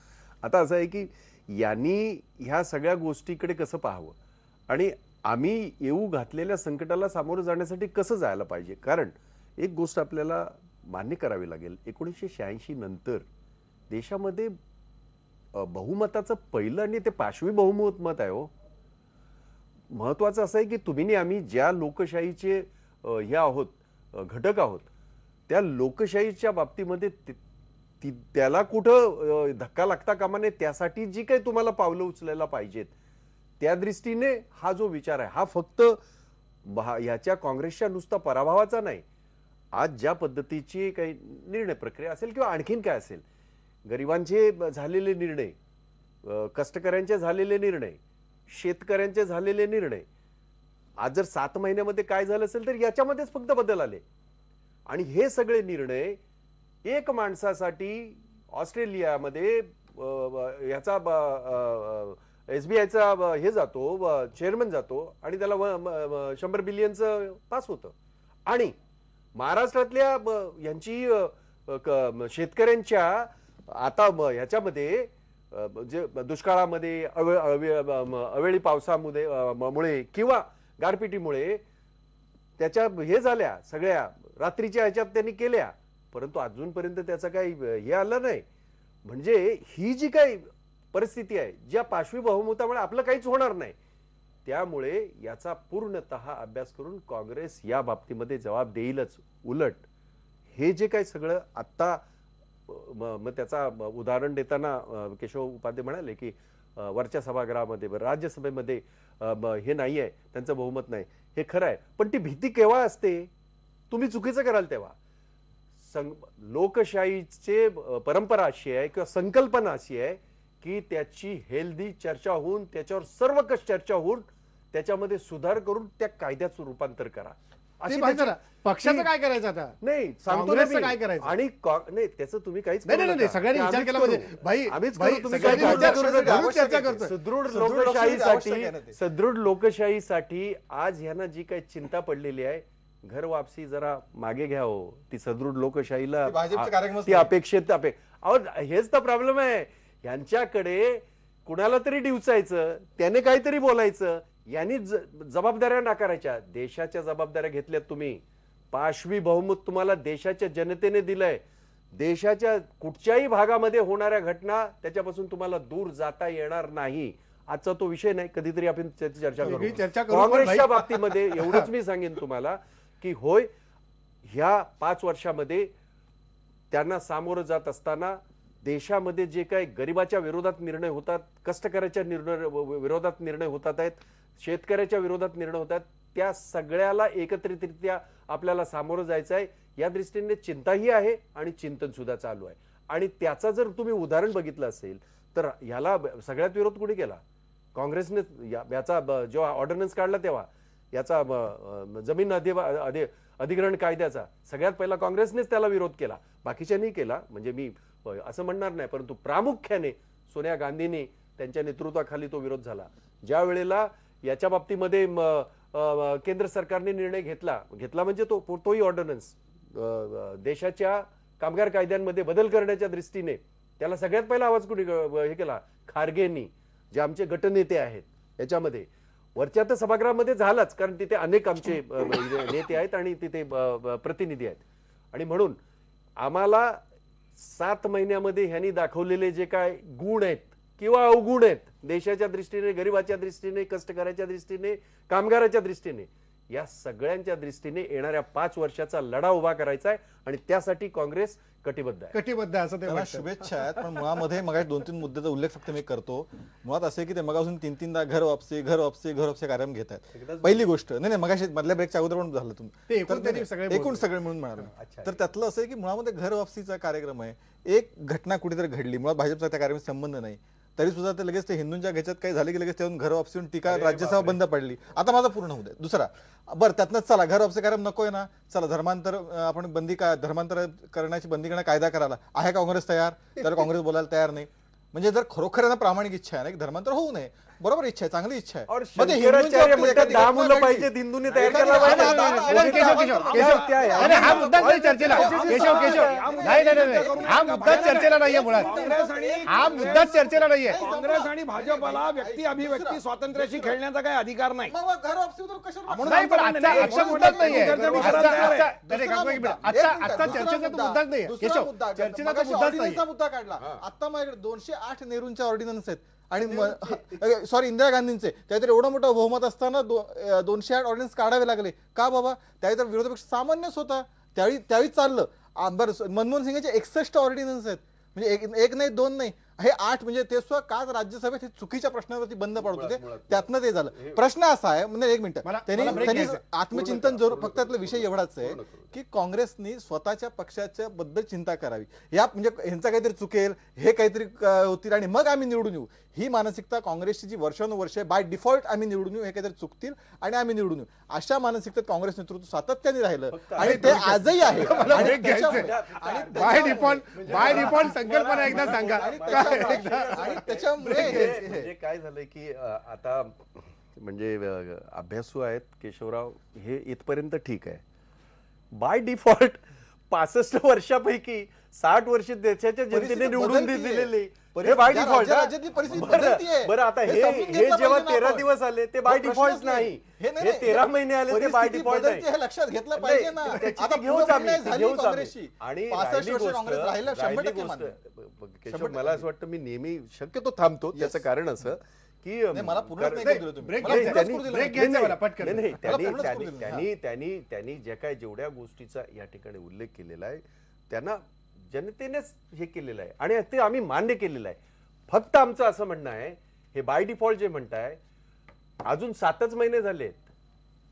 आता असं आहे की यांनी ह्या सगळ्या गोष्टीकडे कसं पाहावं आणि आम्ही येऊ घातलेल्या संकटाला सामोरं जाण्यासाठी कसं जायला पाहिजे. कारण एक गोष्ट आपल्याला मान्य करावी लागेल, 1986 नंतर देशामध्ये बहुमताचं पहिलं आणि ते पाशवी बहुमत मत आहे हो. महत्वाचं असं आहे की तुम्ही आम्ही ज्या लोकशाहीचे हे आहोत, घटक आहोत, त्या लोकशाहीच्या बाबतीमध्ये त्याला कुठं धक्का लागता कामा नये. त्यासाठी जी काही तुम्हाला पावलं उचलायला पाहिजेत त्या दृष्टीने हा जो विचार आहे हा फक्त ह्याच्या काँग्रेसच्या नुसता पराभवाचा नाही. आज ज्या पद्धतीची काही निर्णय प्रक्रिया असेल किंवा आणखीन काय असेल, गरिबांचे झालेले निर्णय, कष्टकऱ्यांचे झालेले निर्णय, शेतकऱ्यांचे झालेले निर्णय, आज जर 7 महिन्यामध्ये काय झालं असेल तर याच्यामध्येच फक्त बदल आले. आणि हे सगळे निर्णय एक माणसासाठी ऑस्ट्रेलियामध्ये याचा SBIचा हे जातो, चेअरमन जातो आणि त्याला 100 बिलियनचं पास होतं. आणि महाराष्ट्रातल्या यांची शेतकऱ्यांच्या आता ह्याच्यामध्ये जे दुष्काळामध्ये अवेळी पावसामुळे मुळे किंवा गारपिटीमुळे त्याच्या हे झाल्या सगळ्या रात्रीच्या ह्याच्यात त्यांनी केल्या, परंतु अजूनपर्यंत त्याचा काही हे आलं नाही. म्हणजे ही जी काही परिस्थिती आहे, ज्या पाशवी बहुमतामुळे आपलं काहीच होणार नाही, त्यामुळे याचा पूर्णतः अभ्यास करून काँग्रेस या बाबतीमध्ये जबाब देईलच. उलट हे जे काही सगळं आत्ता मग त्याचा उदाहरण देताना केशव उपाध्ये म्हणाले की वरच्या सभागृहामध्ये राज्यसभेमध्ये हे नाही आहे, त्यांचं बहुमत नाही. हे खरं आहे, पण ती भीती केव्हा असते, तुम्ही चुकीचं कराल तेव्हा. लोकशाहीचे परंपरा अशी आहे किंवा संकल्पना अशी आहे की त्याची हेल्दी चर्चा होऊन त्याच्यावर सर्वकष चर्चा होऊन त्याच्यामध्ये सुधार करून त्या कायद्याचं रूपांतर करा. ते पाहिजे ना. पक्षाचं काय करायचं आता? नाही सांगतो काँग्रेसचं काय करायचं? आणि नाही त्याचं तुम्ही काहीच नाही करू नाही नाही, नका. सगळ्यांनी ते विचार आम्हीच केला करू. पाहिजे. भाई आम्हीच भाई, करू, तुम्ही सगळ्यांनी काय विचार काळजी करू करू नका. नका. म्हणून चर्चा करतोय. सदृढ लोकशाहीसाठी आज ह्यांना जी काही चिंता पडलेली आहे, घर वापसी जरा मागे घ्या हो. ती सदृढ लोकशाहीला ती भाजपचा कार्यक्रमच ती नाही. अपेक्षित अहो हेच तर प्रॉब्लेम आहे. यांच्याकडे कुणाला तरी डिवचायचं, त्याने काहीतरी बोलायचं, यांनी जबाबदाऱ्या नाकारायच्या. देशाच्या जबाबदाऱ्या घेतल्यात तुम्ही. पाशवी बहुमत तुम्हाला देशाच्या जनतेने दिलंय. देशाच्या कुठच्याही भागामध्ये होणाऱ्या घटना त्याच्यापासून तुम्हाला दूर जाता येणार नाही. आजचा तो विषय नाही, कधीतरी आपण त्याची चर्चा वेगळी करू. चर्चा करू, पण काँग्रेसच्या भाई- बाबतीमध्ये एवढंच मी सांगेन तुम्हाला की होय, ह्या 5 वर्षामध्ये त्यांना सामोरं जात असताना देशामध्ये जे काही गरिबाच्या विरोधात निर्णय होतात, कष्टकऱ्याच्या विरोधात निर्णय होतात आहेत, शेतकऱ्याच्या विरोधात निर्णय होतात, त्या सगळ्याला एकत्रितरित्या आपल्याला सामोरं जायचं आहे. या दृष्टीने चिंताही आहे आणि चिंतन सुद्धा चालू आहे. आणि त्याचा जर तुम्ही उदाहरण बघितलं असेल तर ह्याला सगळ्यात विरोध कुणी केला? काँग्रेसने याचा जेव्हा ऑर्डिनन्स काढला तेव्हा याचा जमीन अधिग्रहण कायद्याचा सगळ्यात पहिला काँग्रेसनेच त्याला विरोध केला. बाकीच्यांनी केला म्हणजे मी असं म्हणणार नाही, परंतु प्रामुख्याने सोनिया गांधींनी त्यांच्या नेतृत्वाखाली तो विरोध झाला. ज्या वेळेला याच्या बाबतीमध्ये केंद्र सरकारने निर्णय घेतला म्हणजे तोही ऑर्डिनन्स देशाच्या कामगार कायद्यांमध्ये बदल करण्याच्या दृष्टीने त्याला सगळ्यात पहिला आवाज कुणी हे केला? खारगेंनी, जे आमचे गटनेते आहेत. याच्यामध्ये वरच्या तर सभागृहामध्ये झालाच, कारण तिथे अनेक आमचे नेते आहेत आणि तिथे प्रतिनिधी आहेत. आणि म्हणून आम्हाला 7 महिन्यामध्ये ह्यांनी दाखवलेले जे काय गुण आहेत किंवा अवगुण आहेत देशाच्या दृष्टीने, गरिबाच्या दृष्टीने, कष्टकऱ्याच्या दृष्टीने, कामगाराच्या दृष्टीने, या सगळ्यांच्या दृष्टीने येणाऱ्या 5 वर्षाचा लढा उभा करायचा आहे आणि त्यासाठी काँग्रेस कटिबद्ध आहे. कटिबद्ध आहे असं ते त्यांना वाटतं. शुभेच्छा आहेत, पण मुळामध्ये मग 2-3 मुद्द्याचा उल्लेख फक्त मी करतो. मुळात असे आहे की ते मगापासून 3-3दा घर वापसी कार्यक्रम घेत आहेत. पहिली गोष्ट नाही मगाशी मधल्या ब्रेकच्या अगोदर पण झालं ते तुम्ही एकूण त्यांनी सगळे एकूण बोलले. सगळे म्हणून म्हणाले. तर त्यातलं असं आहे की मुळामध्ये घर वापसीचा कार्यक्रम आहे. एक घटना कुठेतरी घडली, मुळात भाजपचा त्या कार्यक्रमाशी संबंध नाही, तरी सुद्धा ते लगेच ते हिंदूंच्या घ्याच्यात काही झाले की लगेच त्याहून घर वापसीहून टीका राज्यसभा बंद पडली. आता माझा पूर्ण होऊ दे. दुसरा बरं त्यातनंच चला घर वापसी कार्यक्रम नकोय ना, चला धर्मांतर आपण धर्मांतर करण्याची बंदी करण्याचा कायदा करायला आहे काँग्रेस तयार? तर काँग्रेस बोलायला तयार नाही. म्हणजे जर खरोखर यांना प्रामाणिक इच्छा आहे ना की धर्मांतर होऊ नये, बरोबर इच्छा आहे, चांगली इच्छा आहे. और मग ते शंकराचार्य हिंदूंच्या म्हणतात एखादी 10 घटना मुलं घडली. पाहिजे, हिंदूंनी तयार एखादी केला पाहिजे. घटना- अरे, हा मुद्दा नाही चर्चेला. नाही हा मुद्दा चर्चेला नाहीये मुळात. हा मुद्दाच चर्चेला नाहीये. काँग्रेस आणि भाजपला व्यक्ती अभिव्यक्ती स्वातंत्र्याशी खेळण्याचा काही अधिकार नाही. मग घर वापसीवर कशाला नाही पण आजचा मुद्दाच नाहीये. चर्चा मी आजचा- करायला तयार आहे. आजचा- नाही, नाही, एक मिनिट. आजचा चर्चेचा तो मुद्दाच नाहीये. केशव, चर्चेचा तो मुद्दाच नाहीये. मुद्दा काढला. आता माझ्याकडे 208 नेहरूंच्या ऑर्डिनन्स आहेत आणि सॉरी इंदिरा गांधींचे, त्यातरी एवढं मोठं बहुमत असताना 208 ऑर्डिनन्स काढावे लागले का बाबा? त्यावेळी तर विरोधी पक्ष सामान्यच होता, त्यावेळी चाललं. बरं मनमोहन सिंगचे 61 ऑर्डिनन्स आहेत, म्हणजे एक नाही 2 नाही. हे 8 म्हणजे ते सुद्धा का राज्यसभेत हे चुकीच्या प्रश्नावरती बंद पडत होते, त्यातनं ते झालं. प्रश्न असा आहे, म्हणजे एक मिनिट, त्यांनी आत्मचिंतन जरूर, फक्त त्यातला विषय एवढाच आहे की काँग्रेसनी स्वतःच्या पक्षाच्या बद्दल चिंता करावी. या म्हणजे ह्यांचा काहीतरी चुकेल, हे काहीतरी होतील आणि मग आम्ही निवडून येऊ, ही मानसिकता काँग्रेसची जी वर्षानुवर्षे बाय डिफॉल्ट आम्ही निवडून येऊ, हे काहीतरी चुकतील आणि आम्ही निवडून येऊ, अशा मानसिकतेत काँग्रेस नेतृत्व सातत्याने राहिलं आणि ते आजही आहे. बाय डिफॉल्ट संकल्पना एकदा सांगा. आणि त्याच्यामुळे म्हणजे काय झालंय की आता म्हणजे अभ्यासू आहेत केशवराव, हे इथपर्यंत ठीक आहे. बाय डिफॉल्ट 65 वर्षापैकी 60 वर्ष देशाच्या जनतेने निवडून दिलेली हे बाय डिफॉल्ट. बरं आता हे जेव्हा 13 दिवस आले ते बाय डिफॉल्ट नाही, हे 13 महिने आले ते बाय डिफॉल्ट नाही. हे लक्षात घेतलं पाहिजे ना. आता घेऊच काँग्रेसची आणि 65 वर्ष काँग्रेस राहिलं 100% मान्य. केशव, मला असं वाटतं मी नेहमी शक्यतो थांबतो, त्याचं कारण असं की मला पूर्ण नाही करू दिलं तुम्ही. त्यांनी जे काय जेवढ्या गोष्टीचा या ठिकाणी उल्लेख केलेला आहे त्यांना जनतेनेच हे केलेलं आहे आणि ते आम्ही मान्य केलेलं आहे. फक्त आमचं असं म्हणणं आहे, हे बाय डिफॉल्ट जे म्हणताय, अजून 7च महिने झालेत,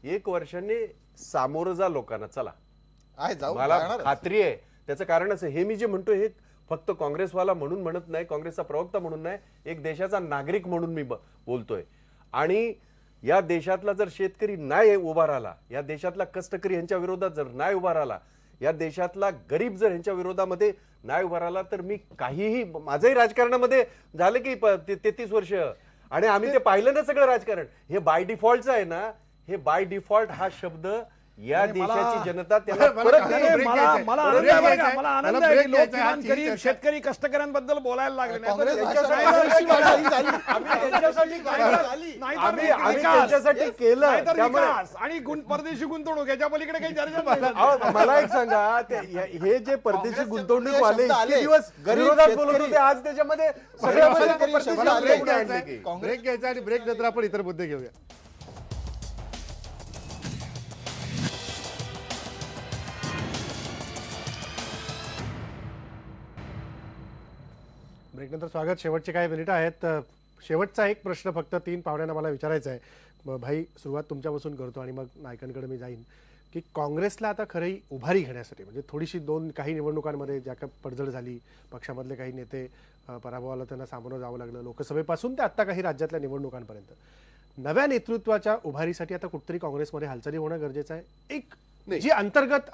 1 वर्षाने सामोरं जा लोकांना. चला, मला खात्री आहे त्याचं कारण असं, हे मी जे म्हणतो हे फक्त काँग्रेसवाला म्हणून म्हणत नाही, काँग्रेसचा प्रवक्ता म्हणून नाही, एक देशाचा नागरिक म्हणून मी बोलतोय. आणि या देशातला जर शेतकरी नाही उभा राहिला, या देशातला कष्टकरी यांच्या विरोधात जर नाही उभा राहिला, या देशातला गरीब जर यांच्या विरोधामध्ये नाही उभा राहिला, तर मी काहीही, माझंही राजकारणामध्ये झालं की 33 वर्ष आणि आम्ही ते पाहिलं ना सगळं राजकारण. हे बाय डिफॉल्टचं आहे ना, हे बाय डिफॉल्ट हा शब्द या देशाची जनता त्याला मला आनंद आहे की लोकमान्य गरीब शेतकरी कष्टकऱ्यांबद्दल बोलायला लागले. त्यांच्यासाठी केलं आणि परदेशी गुंतवणूक याच्या पलीकडे काही चर्चा. मला एक सांगा, हे जे परदेशी गुंतवणूक वाले इतके दिवस विरोधात बोलत होते, आज त्याच्यामध्ये ब्रेक घ्यायचा आणि ब्रेक नंतर आपण इतर मुद्दे घेऊया. ब्रेकनंतर स्वागत. शेवटचे काही मिनिटं आहेत. शेवटचा एक प्रश्न फक्त 3 पाहुण्यांना मला विचारायचा आहे. भाई, सुरुवात तुमच्यापासून करतो आणि मग नायकांकडे मी जाईन की काँग्रेसला आता खरी उभारी घेण्यासाठी, म्हणजे थोडीशी काही निवडणुकांमध्ये ज्या काही पडझड झाली, पक्षामधले काही नेते पराभवाला त्यांना सामोरं जावं लागलं, लोकसभेपासून ते आता काही राज्यातल्या निवडणुकांपर्यंत, नव्या नेतृत्वाच्या उभारीसाठी आता कुठतरी काँग्रेसमध्ये हालचाली होणं गरजेचं आहे. एक जी अंतर्गत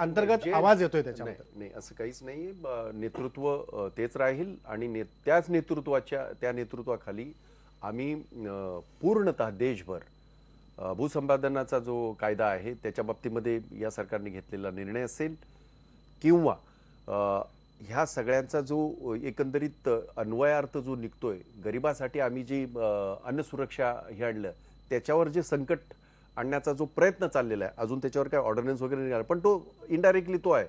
आवाज येतोय त्याच्यामध्ये. नाही, असं काहीच नाही. नेतृत्व तेच राहील आणि त्याच नेतृत्वाखाली आम्ही पूर्णतः देशभर भूसंपादनाचा जो कायदा आहे त्याच्या बाबतीमध्ये या सरकारने घेतलेला निर्णय असेल किंवा ह्या सगळ्यांचा जो एकंदरीत अन्वयार्थ जो निघतोय, गरिबासाठी आम्ही जी अन्न सुरक्षा हे आणलं, त्याच्यावर जे संकट आणण्याचा जो प्रयत्न चाललेला आहे, अजून त्याच्यावर काय ऑर्डिनन्स वगैरे निघाला पण तो इनडायरेक्टली तो आहे,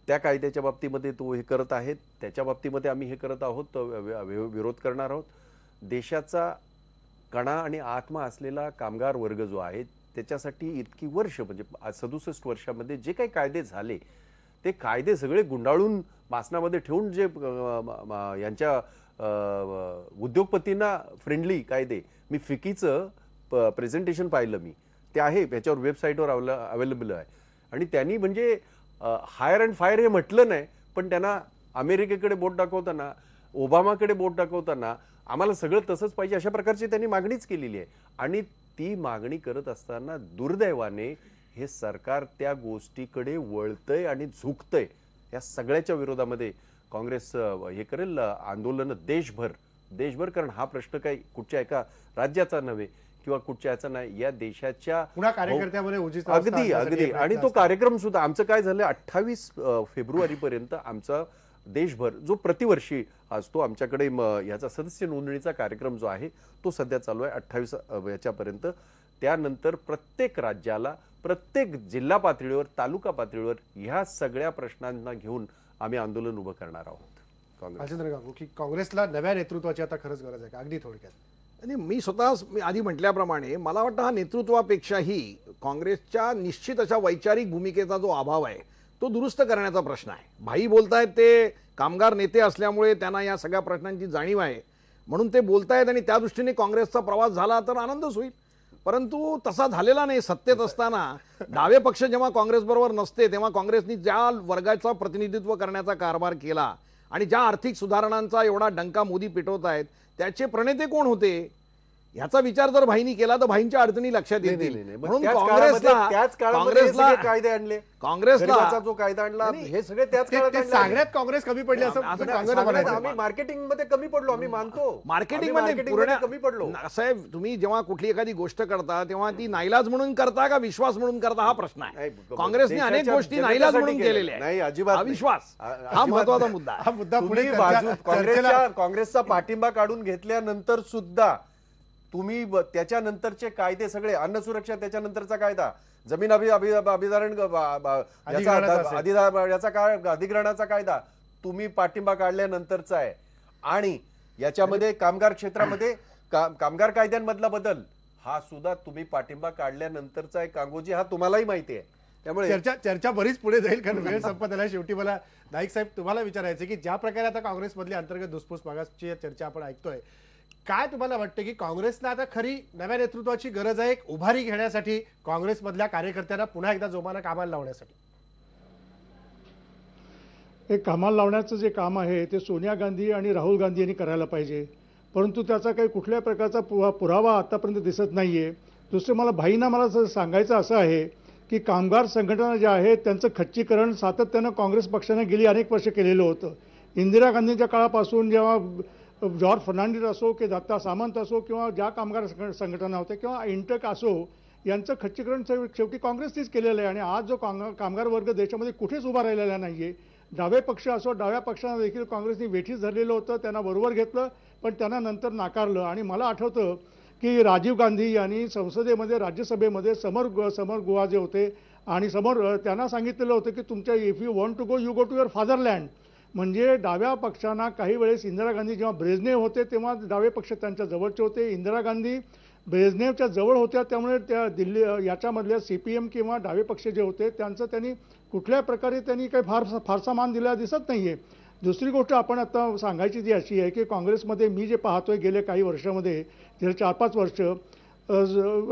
त्या कायद्याच्या बाबतीमध्ये तो हे करत आहेत, त्याच्या बाबतीमध्ये आम्ही हे करत आहोत, विरोध करणार आहोत. देशाचा कणा आणि आत्मा असलेला कामगार वर्ग जो आहे त्याच्यासाठी इतकी वर्ष, म्हणजे 67 वर्षामध्ये जे काही कायदे झाले ते कायदे सगळे गुंडाळून बासनामध्ये ठेवून जे यांच्या उद्योगपतींना फ्रेंडली कायदे, मी फिकीचं प्रेझेंटेशन पाहिलं, मी ते आहे त्याच्यावर वेबसाईटवर अवेलेबल आहे. आणि त्यांनी म्हणजे हायर अँड फायर हे म्हटलं नाही, पण त्यांना अमेरिकेकडे बोट दाखवताना, ओबामाकडे बोट दाखवताना आम्हाला सगळं तसंच पाहिजे अशा प्रकारची त्यांनी मागणीच केलेली आहे. आणि ती मागणी करत असताना दुर्दैवाने हे सरकार त्या गोष्टीकडे वळतंय आणि झुकतंय. या सगळ्याच्या विरोधामध्ये काँग्रेस हे करेल आंदोलन देशभर, कारण हा प्रश्न काही कुठच्या एका राज्याचा नव्हे किंवा कुठच्या याचा नाही, या देशाच्या अगदी. आणि तो कार्यक्रम सुद्धा आमचं काय झालं, 28 फेब्रुवारी पर्यंत आमचा देशभर जो प्रतिवर्षी असतो आमच्याकडे याचा सदस्य नोंदणीचा कार्यक्रम जो आहे तो सध्या चालू आहे 28 याच्यापर्यंत. त्यानंतर प्रत्येक राज्याला, प्रत्येक जिल्हा पातळीवर, तालुका पातळीवर ह्या सगळ्या प्रश्नांना घेऊन आम्ही आंदोलन उभं करणार आहोत. की काँग्रेसला नव्या नेतृत्वाची आता खरंच गरज आहे का? अगदी थोडक्यात. आणि मी आधी म्हटल्याप्रमाणे मला वाटतं हा नेतृत्वापेक्षाही काँग्रेसच्या निश्चित अशा वैचारिक भूमिकेचा जो अभाव आहे तो दुरुस्त करण्याचा प्रश्न आहे. भाई बोलतायत ते कामगार नेते असल्यामुळे त्यांना या सगळ्या प्रश्नांची जाणीव आहे म्हणून ते बोलतायत आणि त्या दृष्टीने काँग्रेसचा प्रवास झाला तर आनंदच होईल. परंतु तसा झालेला नाही. सत्तेत असताना डावे पक्ष जेव्हा काँग्रेसबरोबर नसते तेव्हा काँग्रेसनी ज्या वर्गाचा प्रतिनिधित्व करण्याचा कारभार केला आणि ज्या आर्थिक सुधारणांचा एवढा डंका मोदी पेटवत आहेत त्याचे प्रणेते कोण होते ह्याचा विचार जर भाईनी केला तर भाईंच्या अडचणी लक्षात येतील. म्हणून त्याच काळामध्ये हे सगळे कायदे आणले, काँग्रेसला गरिबाचा जो कायदा आणला हे सगळे त्याच काळात ते आणले. सांगण्यात काँग्रेस कमी पडली असं असं काँग्रेस सांगण्यात म्हणायचं. आम्ही मार्केटिंग मध्ये कमी पडलो, आम्ही मानतो. मार्केटिंग आम्ही मध्ये marketing मध्ये कमी पडलो. साहेब तुम्ही जेव्हा कुठली एखादी गोष्ट करता तेव्हा ती नाईलाज म्हणून करता का विश्वास म्हणून करता हा प्रश्न आहे. काँग्रेसने अनेक देशाच्या गोष्टी नाईलाज म्हणून जनतेसाठी केलेल्या नाही, आहेत. अजिबात नाही. अविश्वास हा अजिबात महत्वाचा नाही. मुद्दा आहे. हा मुद्दा पुढे तुम्ही चर्चेला काँग्रेसचा पाठिंबा काढून घेतल्यानंतर सुद्धा तुम्ही त्याच्यानंतरचे कायदे सगळे, अन्न सुरक्षा त्याच्यानंतरचा कायदा, जमीन अधिग्रहणाचा कायदा तुम्ही पाठिंबा काढल्यानंतरचा आहे. आणि याच्यामध्ये कामगार क्षेत्रामध्ये कामगार कायद्यांमधला बदल हा सुद्धा तुम्ही पाठिंबा काढल्यानंतरचा आहे. कांगोजी, हा तुम्हालाही माहिती आहे. त्यामुळे चर्चा बरीच पुढे जाईल कारण वेळ संपत आला. शेवटी मला नाईक साहेब तुम्हाला विचारायचं की ज्या प्रकारे आता काँग्रेसमधली अंतर्गत धुसफूस मागासची चर्चा आपण ऐकतोय, काय तुम्हाला वाटतं की काँग्रेसला आता खरी नव्या नेतृत्वाची गरज आहे एक उभारी घेण्यासाठी, काँग्रेसमधल्या कार्यकर्त्यांना पुन्हा एकदा जोमानं कामाला लावण्यासाठी? एक कामाला लावण्याचं जे काम आहे ते सोनिया गांधी आणि राहुल गांधी यांनी करायला पाहिजे, परंतु त्याचा काही कुठल्या प्रकारचा पुरावा आतापर्यंत दिसत नाहीये. दुसरं मला भाईंना मला सांगायचं असं आहे की कामगार संघटना ज्या आहेत त्यांचं खच्चीकरण सातत्यानं काँग्रेस पक्षाने गेली अनेक वर्ष केलेलं होतं. इंदिरा गांधींच्या काळापासून जेव्हा जॉर्ज फर्नांडिस असो की दत्ता सामंत असो किंवा ज्या कामगार संघटना होत्या किंवा इंटक असो यांचं खच्चीकरण शेवटी काँग्रेसनेच केलेलं आहे. आणि आज जो कामगार वर्ग देशामध्ये कुठेच उभा राहिलेला नाहीये. डावे पक्ष असो, डाव्या पक्षांना देखील काँग्रेसने वेठीस धरलेलं होतं, त्यांना बरोबर घेतलं पण त्यांना नंतर नाकारलं. आणि मला आठवतं की राजीव गांधी यांनी संसदेमध्ये राज्यसभेमध्ये समर गुहा जे होते आणि त्यांना सांगितलेलं होतं की तुमच्या if you want to go you go to your fatherland. म्हणजे डाव्या पक्षांना काही वेळेस इंदिरा गांधी जेव्हा ब्रेझनेव होते तेव्हा डावे पक्ष त्यांच्या जवळचे होते. इंदिरा गांधी ब्रेझनेवच्या जवळ होत्या त्यामुळे त्या दिल्ली याच्यामधल्या CPM किंवा डावे पक्ष जे होते त्यांचं त्यांनी कुठल्या प्रकारे त्यांनी काही फारसा मान दिलेला दिसत नाहीये. दुसरी गोष्ट आपण आता सांगायची ती अशी आहे की काँग्रेसमध्ये मी जे पाहतोय गेले काही वर्षामध्ये, गेले 4-5 वर्ष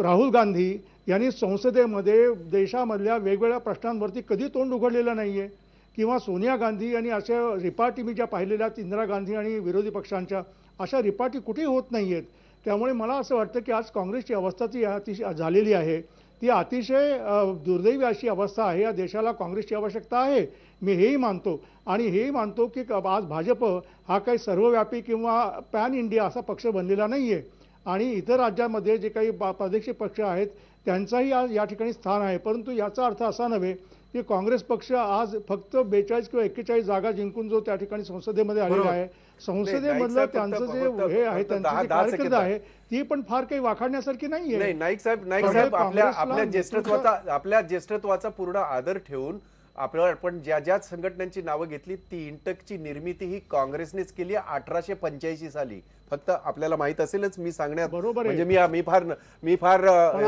राहुल गांधी यांनी संसदेमध्ये देशामधल्या वेगवेगळ्या प्रश्नांवरती कधी तोंड उघडलेलं नाहीये. किंवा सोनिया गांधी आणि अशा रिपार्टी मी ज्या पाहिलेल्या इंदिरा गांधी आणि विरोधी पक्षांच्या अशा रिपार्टी कुठेही होत नाहीयेत. त्यामुळे मला असं वाटतं की आज काँग्रेसची अवस्था ती अतिशय झालेली आहे, ती अतिशय दुर्दैवी अशी अवस्था आहे. या देशाला काँग्रेसची आवश्यकता आहे, मी हेही मानतो. आणि हेही मानतो की आज भाजप हा काही सर्वव्यापी किंवा पॅन इंडिया असा पक्ष बनलेला नाहीये. आणि इतर राज्यांमध्ये जे काही प्रादेशिक पक्ष आहेत त्यांचाही आज या ठिकाणी स्थान आहे. परंतु याचा अर्थ असा नव्हे की काँग्रेस पक्ष आज फक्त 42 किंवा 41 जागा जिंकून जो त्या ठिकाणी संसदेमध्ये आलेला आहे, संसदेमधलं त्यांचं जे हे आहे त्यांची जी कारकीर्द आहे ती पण फार काही वाखाणण्यासारखी नाहीये. नाईक साहेब आपल्या ज्येष्ठत्वाचा पूर्ण आदर ठेवून आपण ज्या संघटनांची नावं घेतली ती इंटकची निर्मिती ही काँग्रेसनेच केली 1885 साली. फक्त आपल्याला माहित असेलच, मी सांगण्यात बरोबर आहे. म्हणजे मी फार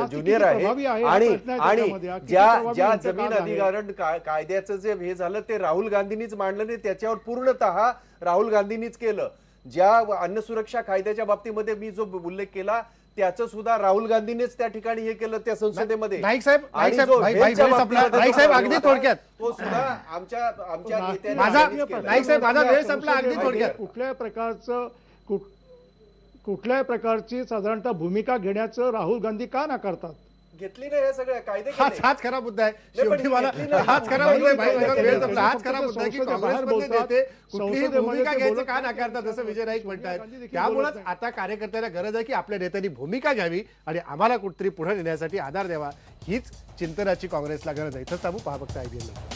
ज्युनियर आहे. आणि ज्या जमीन अधिग्रहण कायद्याचं जे हे झालं ते राहुल गांधींनीच मांडलं नाही, त्याच्यावर पूर्णतः राहुल गांधींनीच केलं. ज्या अन्न सुरक्षा कायद्याच्या बाबतीमध्ये मी जो उल्लेख केला त्याचं सुद्धा राहुल गांधीनेच त्या ठिकाणी हे केलं त्या संसदेमध्ये. नाईक साहेब अगदी थोडक्यात तो सुद्धा आमच्या नाईक साहेब माझा वेळ संपला. अगदी थोडक्यात कुठल्याही प्रकारची साधारणतः भूमिका घेण्याचं राहुल गांधी का नाकारतात? घेतली नाही हे सगळे कायदे. हाच खरा मुद्दा आहे. शेवटी मला हाच खरा मुद्दा आहे. हाच खरा मुद्दा आहे की काँग्रेसमधले नेते कुठलीही भूमिका घ्यायचं का नाकारतात असं विजय नाईक म्हणतात. त्यामुळेच आता कार्यकर्त्यांना गरज आहे की आपल्या नेत्यांनी भूमिका घ्यावी आणि आम्हाला कुठतरी पुढे नेण्यासाठी आधार द्यावा. हीच चिंतनाची काँग्रेसला गरज आहे. इथंच थांबू, पहा फक्त IBN.